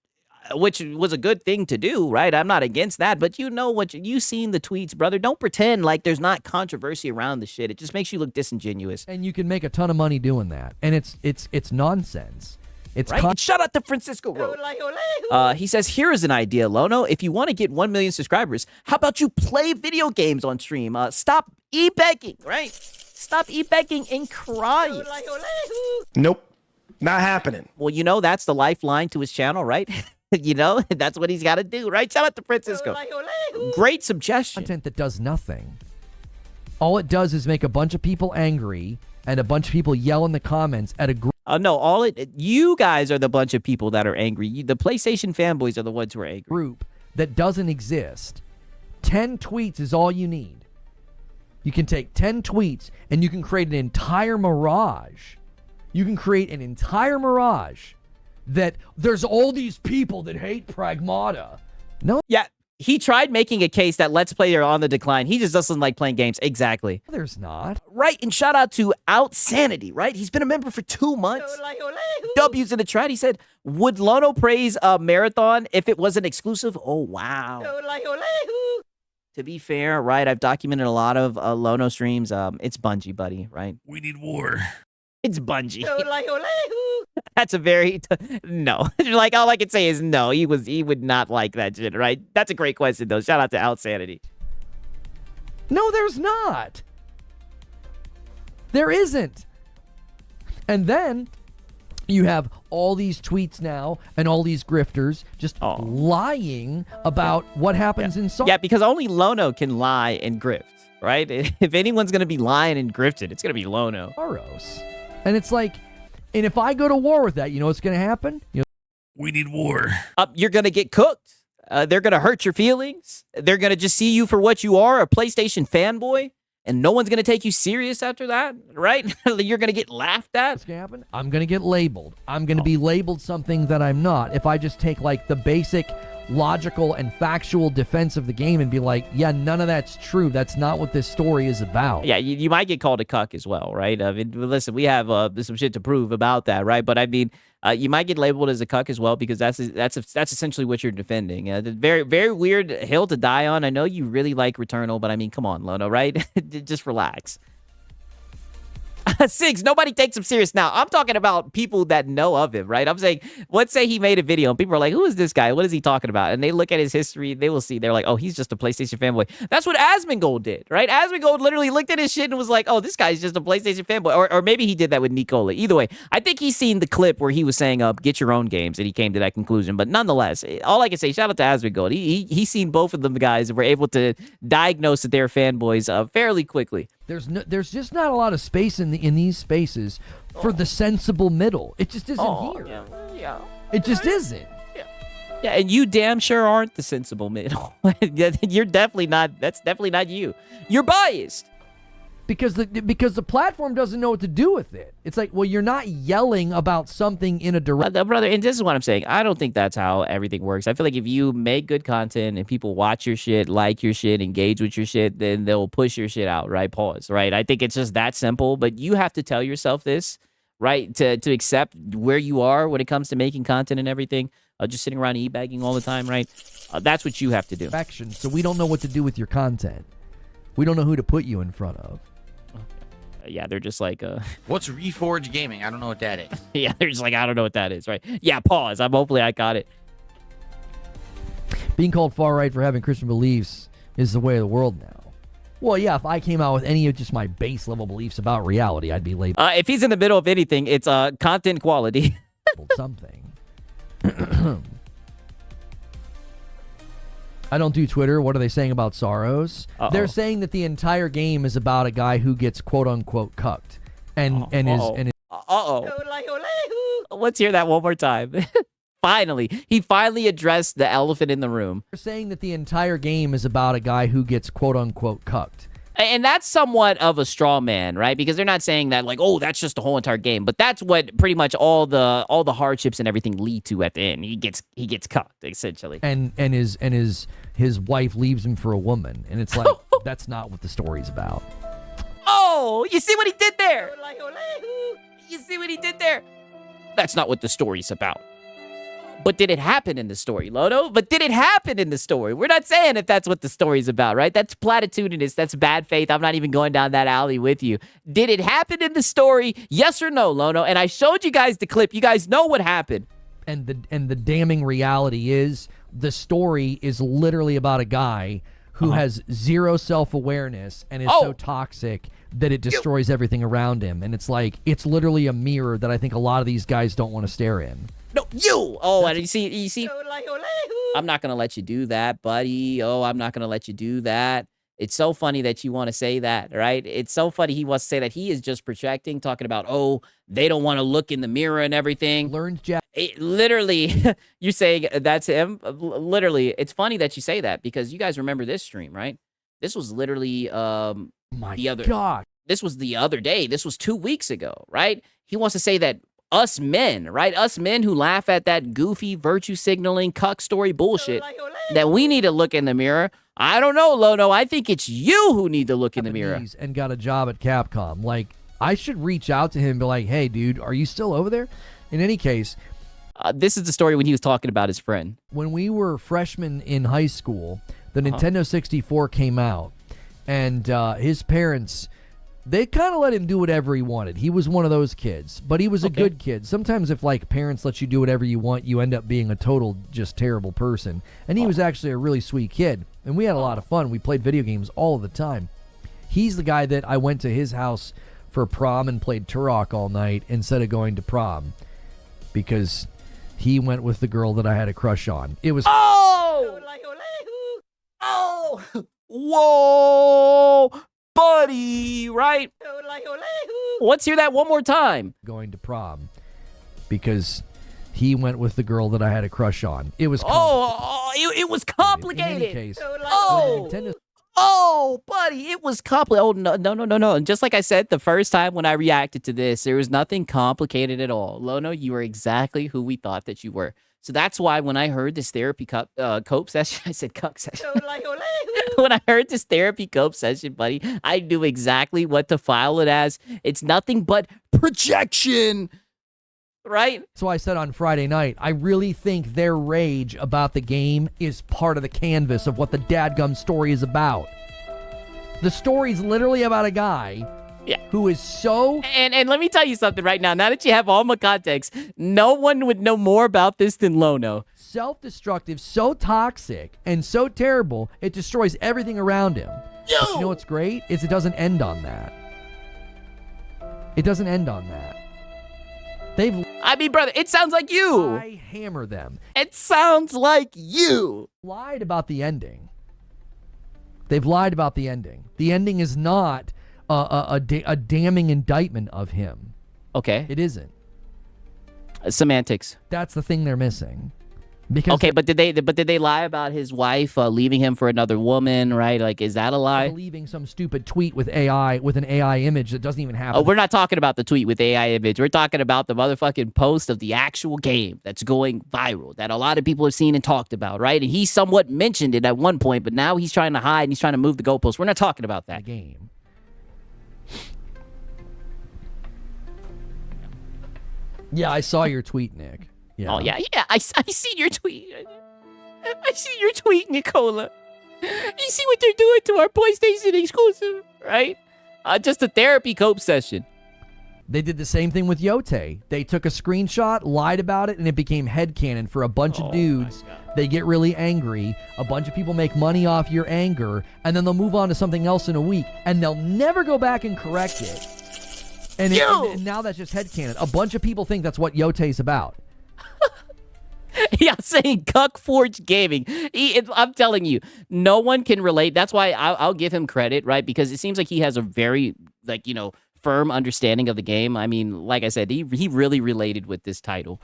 was a good thing to do, right? I'm not against that, but you know what you seen the tweets, brother. Don't pretend like there's not controversy around the shit. It just makes you look disingenuous. And you can make a ton of money doing that, and it's nonsense. It's right? Shout out to Francisco Road. He says, here is an idea, Lono. If you want to get 1 million subscribers, how about you play video games on stream? Stop e-begging, right? Stop e-begging and crying. Nope. Not happening. Well, that's the lifeline to his channel, right? That's what he's got to do, right? Shout out to Francisco. Great suggestion. Content that does nothing. All it does is make a bunch of people angry and a bunch of people yell in the comments at a group. No, you guys are the bunch of people that are angry. The PlayStation fanboys are the ones who are angry. Group that doesn't exist. 10 tweets is all you need. You can take 10 tweets and you can create an entire mirage. You can create an entire mirage that there's all these people that hate Pragmata. No. Yeah, he tried making a case that Let's Play are on the decline. He just doesn't like playing games. Exactly. There's not. Right, and shout out to Outsanity, right? He's been a member for 2 months. W's in the chat. He said, would Lono praise a marathon if it wasn't exclusive? Oh, wow. To be fair, right, I've documented a lot of Lono streams. It's Bungie, buddy, right? We need war. It's Bungie. That's a very no. Like, all I can say is no. He would not like that shit, right? That's a great question though. Shout out to Outsanity. No, there's not. There isn't. And then you have all these tweets now and all these grifters just lying about what happens in songs. Yeah, because only Lono can lie and grift, right? If anyone's gonna be lying and grifted, it's gonna be Lono. Saros. And it's like, And if I go to war with that, you know what's going to happen? We need war. You're going to get cooked. They're going to hurt your feelings. They're going to just see you for what you are, a PlayStation fanboy, and no one's going to take you serious after that, right? You're going to get laughed at. What's going to happen? I'm going to get labeled. I'm going to be labeled something that I'm not. If I just take like the basic logical and factual defense of the game and be like, yeah, none of that's true. That's not what this story is about. Yeah, you might get called a cuck as well, right? I mean, listen, we have some shit to prove about that, right? But I mean, you might get labeled as a cuck as well because that's essentially what you're defending. Very, very weird hill to die on. I know you really like Returnal, but I mean, come on, Lono, right? Just relax. Sigs, nobody takes him serious now. I'm talking about people that know of him, right? I'm saying, let's say he made a video and people are like, who is this guy? What is he talking about? And they look at his history, they will see, they're like, oh, he's just a PlayStation fanboy. That's what Asmongold did, right? Asmongold literally looked at his shit and was like, oh, this guy's just a PlayStation fanboy. Or maybe he did that with Nicola. Either way, I think he's seen the clip where he was saying, get your own games, and he came to that conclusion. But nonetheless, all I can say, shout out to Asmongold. He's seen both of them guys and were able to diagnose that they're fanboys fairly quickly. There's just not a lot of space in these spaces for the sensible middle. It just isn't here. Yeah. It just isn't. Yeah, and you damn sure aren't the sensible middle. You're definitely not. That's definitely not you. You're biased. Because the platform doesn't know what to do with it. It's like, well, you're not yelling about something in a direct... Brother, and this is what I'm saying. I don't think that's how everything works. I feel like if you make good content and people watch your shit, like your shit, engage with your shit, then they'll push your shit out, right? Pause, right? I think it's just that simple, but you have to tell yourself this, right? To accept where you are when it comes to making content and everything. Just sitting around e-bagging all the time, right? That's what you have to do. So we don't know what to do with your content. We don't know who to put you in front of. Yeah, they're just like, What's Reforge Gaming? I don't know what that is. yeah, they're just like, I don't know what that is, right? Yeah, pause. Hopefully I got it. Being called far right for having Christian beliefs is the way of the world now. Well, yeah, if I came out with any of just my base level beliefs about reality, I'd be labeled if he's in the middle of anything, it's content quality. something. I don't do Twitter. What are they saying about Saros? They're saying that the entire game is about a guy who gets quote unquote cucked, and is. Let's hear that one more time. He finally addressed the elephant in the room. They're saying that the entire game is about a guy who gets quote unquote cucked. And that's somewhat of a straw man, right? Because they're not saying that like, oh, that's just the whole entire game, but that's what pretty much all the hardships and everything lead to at the end. He gets cucked essentially, and his wife leaves him for a woman, and it's like that's not what the story's about. Oh, you see what he did there? You see what he did there? That's not what the story's about. But did it happen in the story, Lodo? But did it happen in the story? We're not saying if that's what the story's about, right? That's platitudinous. That's bad faith. I'm not even going down that alley with you. Did it happen in the story? Yes or no, Lono? And I showed you guys the clip. You guys know what happened. And the damning reality is the story is literally about a guy who has zero self-awareness and is so toxic that it destroys everything around him. And it's like, it's literally a mirror that I think a lot of these guys don't want to stare in. No, you! Oh, and you see? I'm not going to let you do that, buddy. Oh, I'm not going to let you do that. It's so funny that you want to say that, right? It's so funny he wants to say that. He is just projecting, talking about, oh, they don't want to look in the mirror and everything. Learned Jack. Literally, you're saying that's him? Literally, it's funny that you say that because you guys remember this stream, right? This was literally God. This was the other day. This was 2 weeks ago, right? He wants to say that us men, right? Us men who laugh at that goofy virtue signaling cuck story bullshit, that we need to look in the mirror. I don't know, Lono. I think it's you who need to look in the mirror. And got a job at Capcom. Like, I should reach out to him and be like, hey, dude, are you still over there? In any case, this is the story when he was talking about his friend. When we were freshmen in high school, the Nintendo 64 came out, and his parents, they kind of let him do whatever he wanted. He was one of those kids, but he was a good kid. Sometimes if, like, parents let you do whatever you want, you end up being a total just terrible person. And he was actually a really sweet kid, and we had a lot of fun. We played video games all the time. He's the guy that I went to his house for prom and played Turok all night instead of going to prom because he went with the girl that I had a crush on. It was... Oh! Whoa! Buddy, right? Let's hear that one more time. Going to prom. because he went with the girl that I had a crush on. It was it was complicated. In any case, Oh. Nintendo. Oh, buddy, it was complicated. Oh, no. And just like I said the first time when I reacted to this, there was nothing complicated at all. Lono, you were exactly who we thought that you were. So that's why when I heard this therapy cope session, I said cuck session. When I heard this therapy cope session, buddy, I knew exactly what to file it as. It's nothing but projection. Right? So I said on Friday night, I really think their rage about the game is part of the canvas of what the dadgum story is about. The story's literally about a guy who is so... And let me tell you something right now. Now that you have all my context, no one would know more about this than Lono. Self-destructive, so toxic, and so terrible, it destroys everything around him. But you know what's great? Is it doesn't end on that. It doesn't end on that. I mean, brother, it sounds like you. I hammer them. It sounds like you. Lied about the ending. They've lied about the ending. The ending is not a damning indictment of him. Okay. It isn't. Semantics. That's the thing they're missing. Because okay, but did they lie about his wife leaving him for another woman, right? Like, is that a lie? Believing some stupid tweet with an AI image that doesn't even happen. Oh, we're not talking about the tweet with AI image. We're talking about the motherfucking post of the actual game that's going viral, that a lot of people have seen and talked about, right? And he somewhat mentioned it at one point, but now he's trying to hide and he's trying to move the goalposts. We're not talking about that. The game. Yeah, I saw your tweet, Nick. Yeah. Oh, yeah. I seen your tweet. I see your tweet, Nicola. You see what they're doing to our PlayStation exclusive, right? Just a therapy cope session. They did the same thing with Yote. They took a screenshot, lied about it, and it became headcanon for a bunch of dudes. They get really angry. A bunch of people make money off your anger, and then they'll move on to something else in a week, and they'll never go back and correct it. And now that's just headcanon. A bunch of people think that's what Yote's about. Yeah, saying Cuck Forge Gaming. I'm telling you, no one can relate. That's why I'll give him credit, right? Because it seems like he has a very, firm understanding of the game. I mean, like I said, he really related with this title.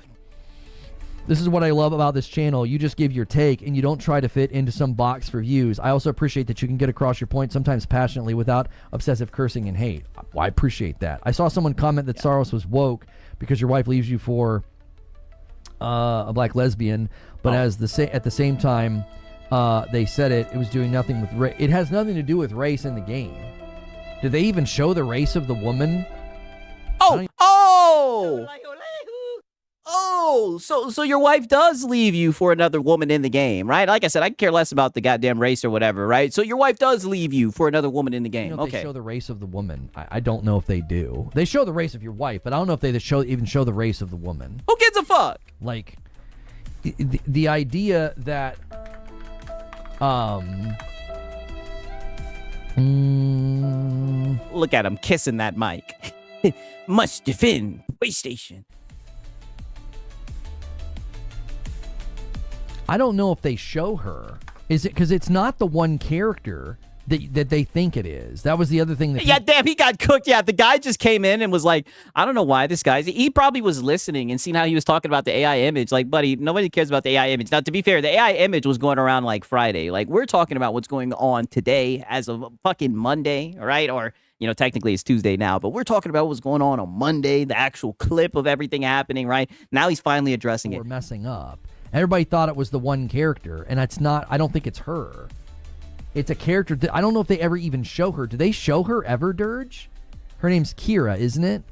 This is what I love about this channel. You just give your take, and you don't try to fit into some box for views. I also appreciate that you can get across your point, sometimes passionately, without obsessive cursing and hate. Well, I appreciate that. I saw someone comment that Saros was woke because your wife leaves you for a black lesbian, but at the same time, they said it was doing nothing with race. It has nothing to do with race in the game. Did they even show the race of the woman? So your wife does leave you for another woman in the game, right? Like I said, I care less about the goddamn race or whatever, right? So your wife does leave you for another woman in the game. They show the race of the woman. I don't know if they do. They show the race of your wife, but I don't know if they even show the race of the woman. Who gives a fuck? Like, the idea that look at him kissing that mic. Must defend PlayStation. I don't know if they show her. Is it because it's not the one character that they think it is? That was the other thing. Damn, he got cooked. Yeah, the guy just came in and was like, I don't know why this guy's... He probably was listening and seen how he was talking about the AI image. Like, buddy, nobody cares about the AI image. Now, to be fair, the AI image was going around like Friday. Like, we're talking about what's going on today as of fucking Monday, right? Or... technically it's Tuesday now, but we're talking about what's going on Monday, the actual clip of everything happening, right? Now he's finally addressing it. We're messing up. Everybody thought it was the one character, and it's not. I don't think it's her. It's a character. I don't know if they ever even show her. Do they show her ever, Dirge? Her name's Kira, isn't it?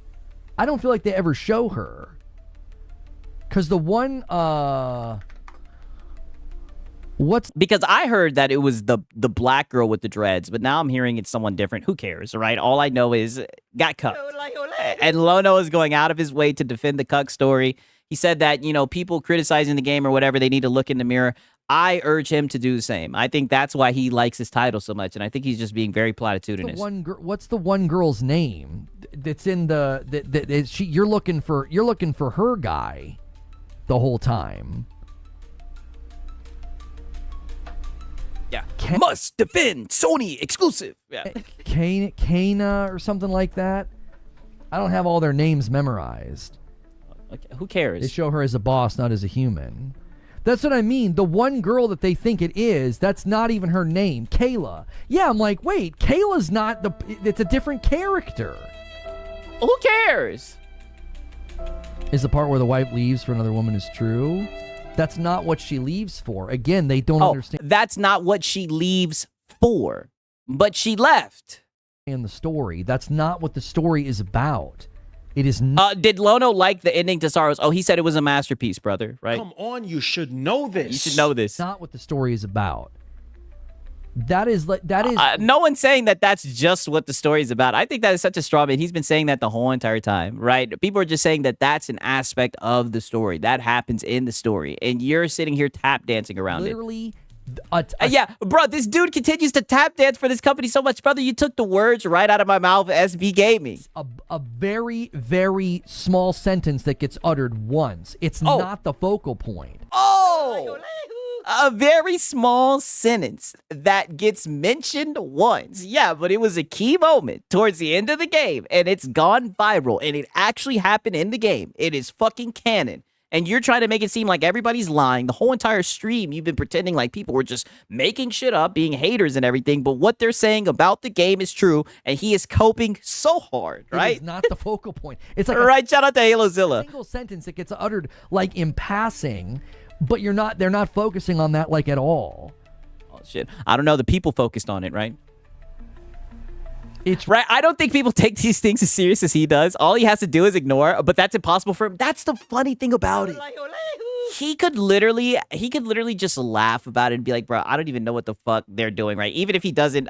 I don't feel like they ever show her. Because the one... Because I heard that it was the black girl with the dreads, but now I'm hearing it's someone different. Who cares, right? All I know is got cucked. And Lono is going out of his way to defend the cuck story. He said that, people criticizing the game or whatever, they need to look in the mirror. I urge him to do the same. I think that's why he likes his title so much, and I think he's just being very platitudinous. What's the one girl's name that's in the... You're looking for her guy the whole time. Yeah. Must defend Sony exclusive. Yeah. Kana or something like that. I don't have all their names memorized. Okay, who cares? They show her as a boss, not as a human. That's what I mean. The one girl that they think it is, that's not even her name. Kayla. Yeah, I'm like, wait, Kayla's not the... It's a different character. Who cares? Is the part where the wife leaves for another woman is true? That's not what she leaves for. Again, they don't understand That's not what she leaves for. But she left. the story. That's not what the story is about. It is not. Did Lono like the ending to Saros? Oh, he said it was a masterpiece, brother, right? Come on, you should know this. You should know this. Not what the story is about. That is No one's saying that that's just what the story is about. I think that is such a straw man. He's been saying that the whole entire time, right? People are just saying that that's an aspect of the story. That happens in the story. And you're sitting here tap dancing around literally yeah, bro, this dude continues to tap dance for this company so much. Brother, you took the words right out of my mouth, SB Gaming. a very, very small sentence that gets uttered once. It's not the focal point. Oh! A very small sentence that gets mentioned once. Yeah, but it was a key moment towards the end of the game, and it's gone viral, and it actually happened in the game. It is fucking canon. And you're trying to make it seem like everybody's lying. The whole entire stream, you've been pretending like people were just making shit up, being haters and everything. But what they're saying about the game is true, and he is coping so hard, right? It is not the focal point. It's like right. Shout out to HaloZilla. A single sentence that gets uttered like in passing, but they're not focusing on that like at all. Oh shit! I don't know. The people focused on it, right? It's right. I don't think people take these things as serious as he does. All he has to do is ignore, but that's impossible for him. That's the funny thing about it. He could literally just laugh about it and be like, bro, I don't even know what the fuck they're doing, right? Even if he doesn't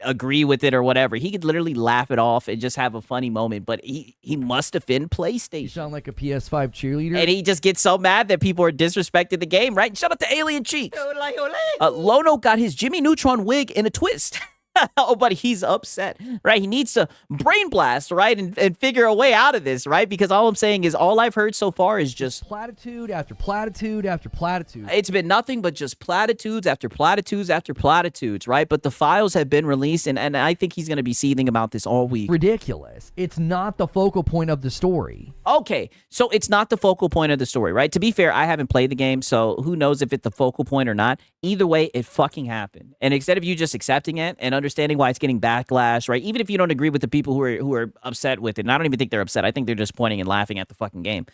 agree with it or whatever, he could literally laugh it off and just have a funny moment. But he must offend PlayStation. You sound like a PS5 cheerleader. And he just gets so mad that people are disrespecting the game, right? Shout out to Alien Cheeks. Lono got his Jimmy Neutron wig in a twist. Oh, but he's upset, right? He needs to brain blast, right? And figure a way out of this, right? Because all I'm saying is all I've heard so far is just platitude after platitude after platitude. It's been nothing but just platitudes after platitudes after platitudes, right? But the files have been released, and I think he's going to be seething about this all week. Ridiculous. It's not the focal point of the story. Okay, so it's not the focal point of the story, right? To be fair, I haven't played the game, so who knows if it's the focal point or not. Either way, it fucking happened. And instead of you just accepting it and understanding why it's getting backlash, right? Even if you don't agree with the people who are upset with it, and I don't even think they're upset. I think they're just pointing and laughing at the fucking game.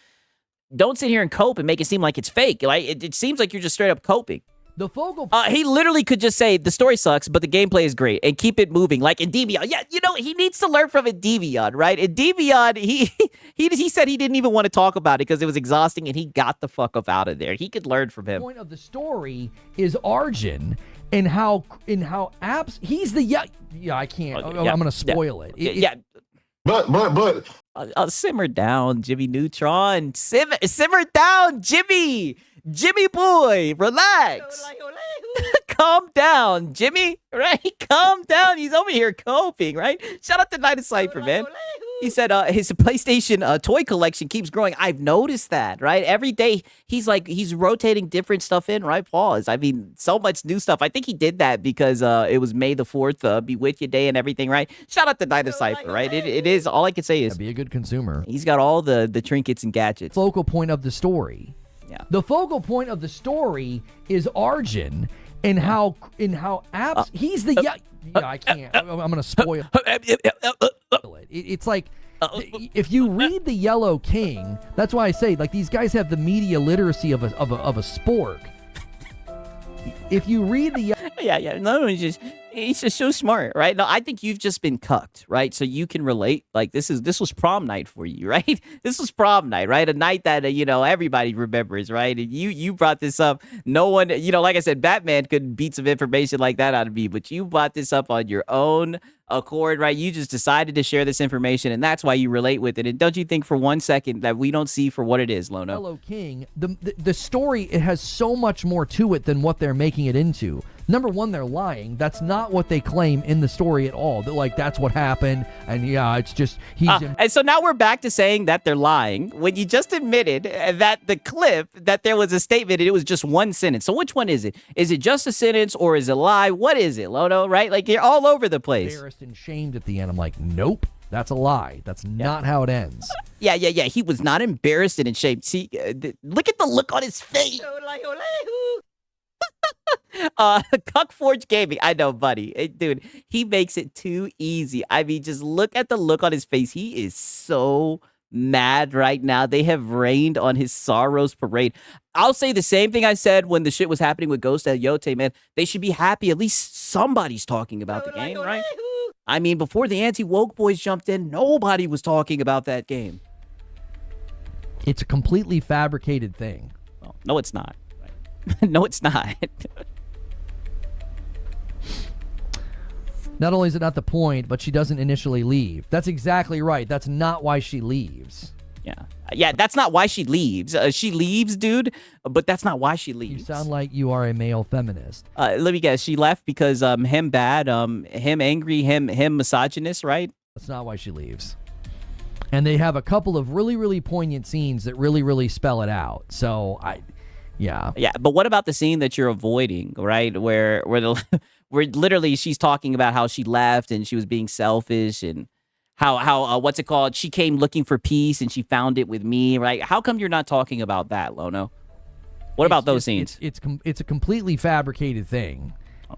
Don't sit here and cope and make it seem like it's fake. Like it seems like you're just straight up coping. The focal he literally could just say the story sucks, but the gameplay is great, and keep it moving, like in Devion. Yeah, you know, he needs to learn from Devion, right? In Devion, he said he didn't even want to talk about it because it was exhausting, and he got the fuck up out of there. He could learn from him. The point of the story is Arjun and how apps he's the I can't. I'm gonna spoil it. But simmer down, Jimmy Neutron. Simmer down, Jimmy. Jimmy boy, relax. Calm down, Jimmy. Right? Calm down. He's over here coping, right? Shout out to Night of Cypher, man. He said his PlayStation toy collection keeps growing. I've noticed that, right? Every day he's rotating different stuff in, right? Pause. I mean, so much new stuff. I think he did that because it was May the 4th, Be With You Day and everything, right? Shout out to Night of Cypher, right? It is, all I can say is be a good consumer. He's got all the trinkets and gadgets. Focal point of the story. Yeah. The focal point of the story is Arjun and how apps he's the I can't. I'm gonna spoil it. It's like if you read The Yellow King, that's why I say like these guys have the media literacy of a spork. If you read the no, he's just so smart, right? No, I think you've just been cucked, right? So you can relate. Like this was prom night for you, right? This was prom night, right? A night that everybody remembers, right? And you brought this up. No one, like I said, Batman couldn't beat some information like that out of me, but you brought this up on your own accord, right? You just decided to share this information, and that's why you relate with it. And don't you think for 1 second that we don't see for what it is, Lono? Yellow King, the story, it has so much more to it than what they're making it into. Number one, they're lying. That's not what they claim in the story at all. They're like, that's what happened, and it's just and so now we're back to saying that they're lying when you just admitted that the clip that there was a statement and it was just one sentence. So which one is it? Is it just a sentence or is it a lie? What is it, Lono? Right? Like you're all over the place. Embarrassed and shamed at the end. I'm like, nope. That's a lie. That's not how it ends. Yeah. He was not embarrassed and in shape. See, look at the look on his face. Cuckforge Gaming. I know, buddy. Dude, he makes it too easy. I mean, just look at the look on his face. He is so mad right now. They have rained on his Saros parade. I'll say the same thing I said when the shit was happening with Ghost at Yote, man. They should be happy. At least somebody's talking about the game, right? I mean, before the anti-woke boys jumped in, nobody was talking about that game. It's a completely fabricated thing. Well, no, it's not. No, it's not. Not only is it not the point, but she doesn't initially leave. That's exactly right. That's not why she leaves. Yeah, that's not why she leaves. She leaves, dude, but that's not why she leaves. You sound like you are a male feminist. Let me guess. She left because him bad, him angry, him misogynist, right? That's not why she leaves. And they have a couple of really, really poignant scenes that really, really spell it out. So yeah. But what about the scene that you're avoiding, right? Where literally she's talking about how she left and she was being selfish and how what's it called? She came looking for peace and she found it with me, right? How come you're not talking about that, Lono? What about those scenes? It's a completely fabricated thing,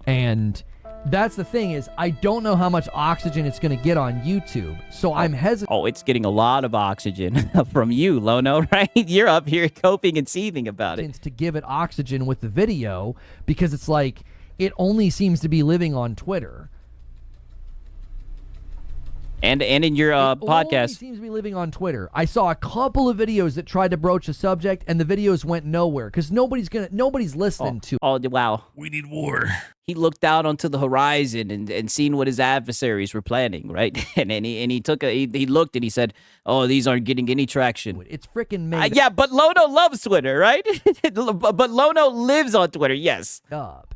and that's the thing is I don't know how much oxygen it's going to get on YouTube, so I'm hesitant. Oh, it's getting a lot of oxygen from you, Lono, right? You're up here coping and seething about it. To give it oxygen with the video because it's like it only seems to be living on Twitter. And in your podcast. Only seems to be living on Twitter. I saw a couple of videos that tried to broach a subject, and the videos went nowhere because nobody's listening to. Oh wow! We need war. He looked out onto the horizon and seen what his adversaries were planning, right? and he looked and he said, "Oh, these aren't getting any traction." It's freaking made. Yeah, but Lono loves Twitter, right? But Lono lives on Twitter. Yes. Up.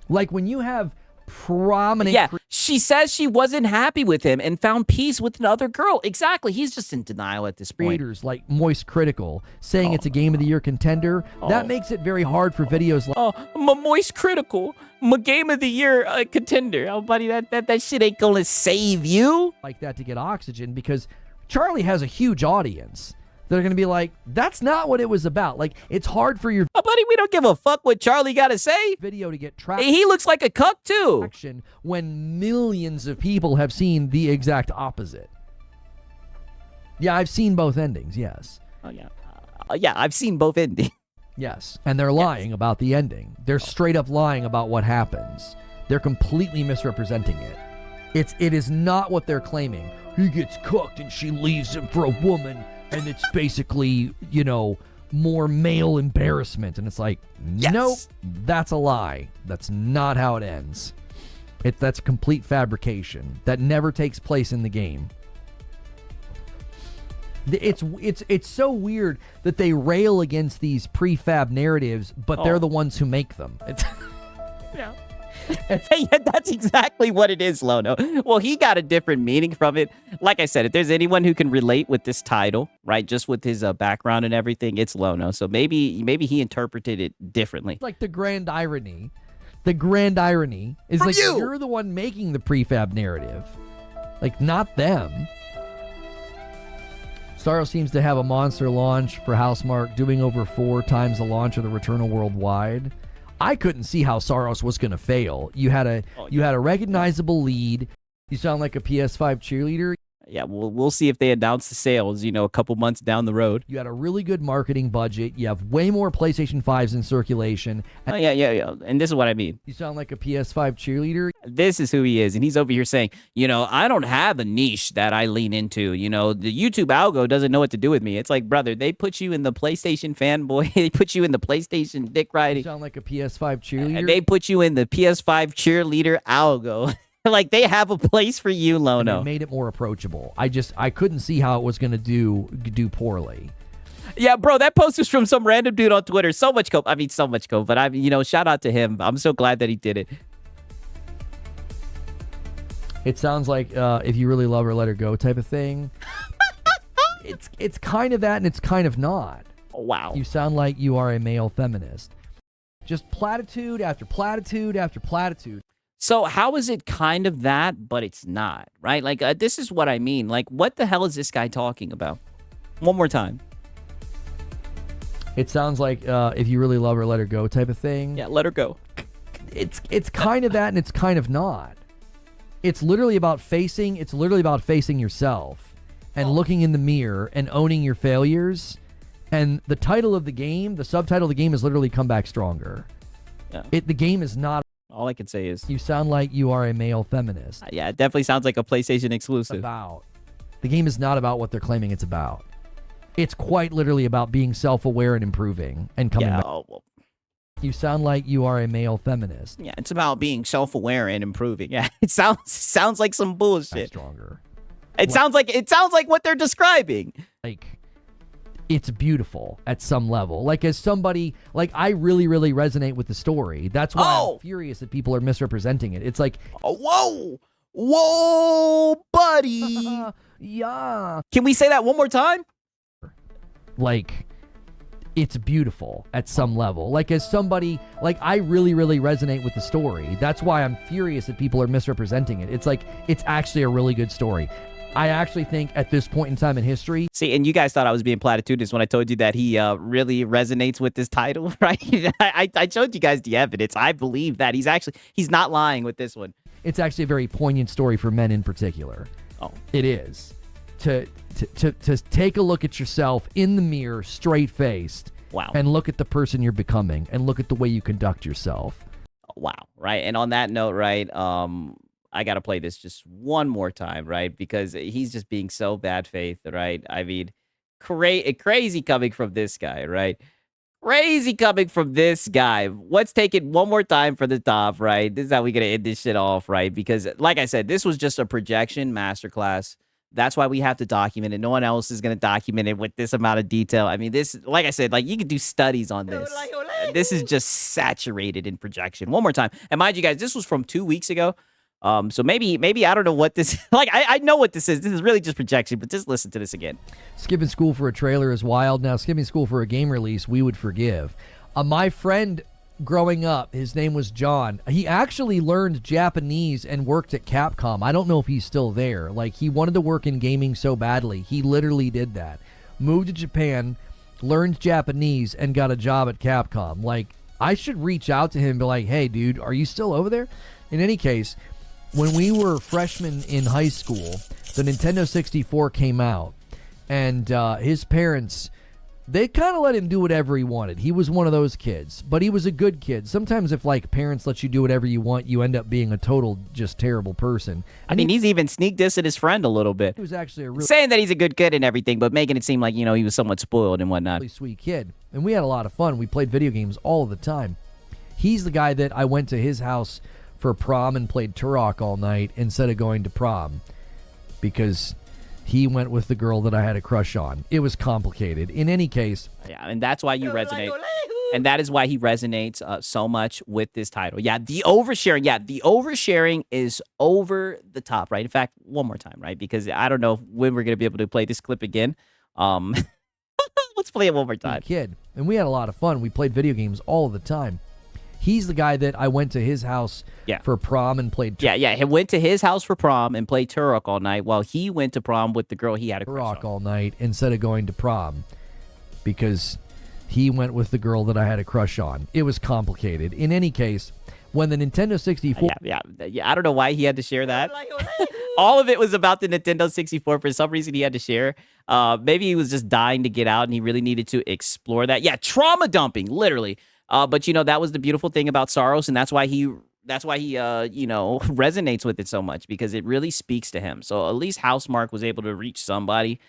Like when you have prominent. Yeah, she says she wasn't happy with him and found peace with another girl. Exactly. He's just in denial at this point. Creators like Moist Critical saying it's a Game of the Year contender. That makes it very hard for videos like Moist Critical, my Game of the Year contender. Oh, buddy, that shit ain't gonna save you. Like that to get oxygen because Charlie has a huge audience. They're going to be like, that's not what it was about. Like, it's hard for your... Oh, buddy, we don't give a fuck what Charlie got to say. ...video to get traction. He looks like a cuck, too. ...when millions of people have seen the exact opposite. Yeah, I've seen both endings, yes. Oh, yeah. Yeah, I've seen both endings. Yes, and they're lying about the ending. They're straight up lying about what happens. They're completely misrepresenting it. It is not what they're claiming. He gets cooked and she leaves him for a woman... And it's basically, more male embarrassment. And it's like, nope, that's a lie. That's not how it ends. That's complete fabrication. That never takes place in the game. It's so weird that they rail against these prefab narratives, but they're the ones who make them. Yeah. Yeah, that's exactly what it is, Lono. Well, he got a different meaning from it. Like I said, if there's anyone who can relate with this title, right, just with his background and everything, it's Lono. So maybe he interpreted it differently. It's like the grand irony. The grand irony is like you're the one making the prefab narrative, like not them. Saros seems to have a monster launch for Housemarque, doing over 4 times the launch of the Returnal worldwide. I couldn't see how Saros was going to fail. You had a recognizable lead. You sound like a PS5 cheerleader. Yeah, we'll see if they announce the sales, a couple months down the road. You had a really good marketing budget. You have way more PlayStation 5s in circulation. Oh, yeah. And this is what I mean. You sound like a PS5 cheerleader. This is who he is. And he's over here saying, I don't have a niche that I lean into. The YouTube algo doesn't know what to do with me. It's like, brother, they put you in the PlayStation fanboy. They put you in the PlayStation dick riding. You sound like a PS5 cheerleader. And they put you in the PS5 cheerleader algo. Like, they have a place for you, Lono. And they made it more approachable. I couldn't see how it was going to do poorly. Yeah, bro, that post was from some random dude on Twitter. So much cope. But shout out to him. I'm so glad that he did it. It sounds like if you really love her, let her go type of thing. It's kind of that, and it's kind of not. Oh, wow. You sound like you are a male feminist. Just platitude after platitude after platitude. So how is it kind of that, but it's not, right? Like, this is what I mean. Like, what the hell is this guy talking about? One more time. It sounds like if you really love her, let her go type of thing. Yeah, let her go. It's kind of that, and it's kind of not. It's literally about facing yourself and looking in the mirror and owning your failures. And the title of the game, the subtitle of the game is literally Come Back Stronger. Yeah. The game is not. All I can say is You sound like you are a male feminist. yeah, it definitely sounds like a PlayStation exclusive. The game is not about what they're claiming it's about. It's quite literally about being self-aware and improving and coming back. Well, You sound like you are a male feminist. yeah, it's about being self-aware and improving. Yeah, it sounds like some bullshit. Stronger. It sounds like what they're describing. Like, it's beautiful at some level. Like, as somebody, like, I really, really resonate with the story. That's why I'm furious that people are misrepresenting it. It's like, whoa, buddy. yeah. Can we say that one more time? Like, it's beautiful at some level. Like, as somebody, like, I really, really resonate with the story. That's why I'm furious that people are misrepresenting it. It's like, it's actually a really good story. I actually think at this point in time in history. See, and you guys thought I was being platitudinous when I told you that he really resonates with this title, right? I showed you guys the evidence. I believe that he's not lying with this one. It's actually a very poignant story for men in particular. Oh, it is. To take a look at yourself in the mirror, straight-faced. Wow. And look at the person you're becoming, and look at the way you conduct yourself. Wow. Right. And on that note, right, I got to play this just one more time, right? Because he's just being so bad faith, right? I mean, crazy coming from this guy, right? Crazy coming from this guy. Let's take it one more time for the top, right? This is how we're going to end this shit off, right? Because, like I said, this was just a projection masterclass. That's why we have to document it. No one else is going to document it with this amount of detail. I mean, this, like I said, like you could do studies on this. This is just saturated in projection. One more time. And mind you guys, this was from 2 weeks ago. So maybe I don't know what this like. I know what this is. This is really just projection, but just listen to this again. Skipping school for a trailer is wild. Now, skipping school for a game release, we would forgive. My friend growing up, his name was John. He actually learned Japanese and worked at Capcom. I don't know if he's still there. Like, he wanted to work in gaming so badly. He literally did that. Moved to Japan, learned Japanese, and got a job at Capcom. Like, I should reach out to him and be like, hey, dude, are you still over there? In any case, when we were freshmen in high school, the Nintendo 64 came out, and his parents, they kind of let him do whatever he wanted. He was one of those kids, but he was a good kid. Sometimes if, like, parents let you do whatever you want, you end up being a total just terrible person. I mean, he's even sneak dissing his friend a little bit. He was actually a really saying that he's a good kid and everything, but making it seem like, you know, he was somewhat spoiled and whatnot. Sweet kid. And we had a lot of fun. We played video games all the time. He's the guy that I went to his house for prom and played Turok all night instead of going to prom because he went with the girl that I had a crush on. It was complicated. In any case. Yeah, and that's why you resonate. And that is why he resonates so much with this title. Yeah, the oversharing. Yeah, the oversharing is over the top, right? In fact, one more time, right? Because I don't know when we're going to be able to play this clip again. Let's play it one more time. Kid. And we had a lot of fun. We played video games all the time. He's the guy that I went to his house for prom and played Turok. Yeah, he went to his house for prom and played Turok all night while he went to prom with the girl he had a crush on. All night instead of going to prom because he went with the girl that I had a crush on. It was complicated. In any case, when the Nintendo 64... Yeah, I don't know why he had to share that. All of it was about the Nintendo 64. For some reason, he had to share. Maybe he was just dying to get out and he really needed to explore that. Yeah, trauma dumping, literally. But, you know, that was the beautiful thing about Saros, and that's why he you know, resonates with it so much, because it really speaks to him. So at least Housemarque was able to reach somebody.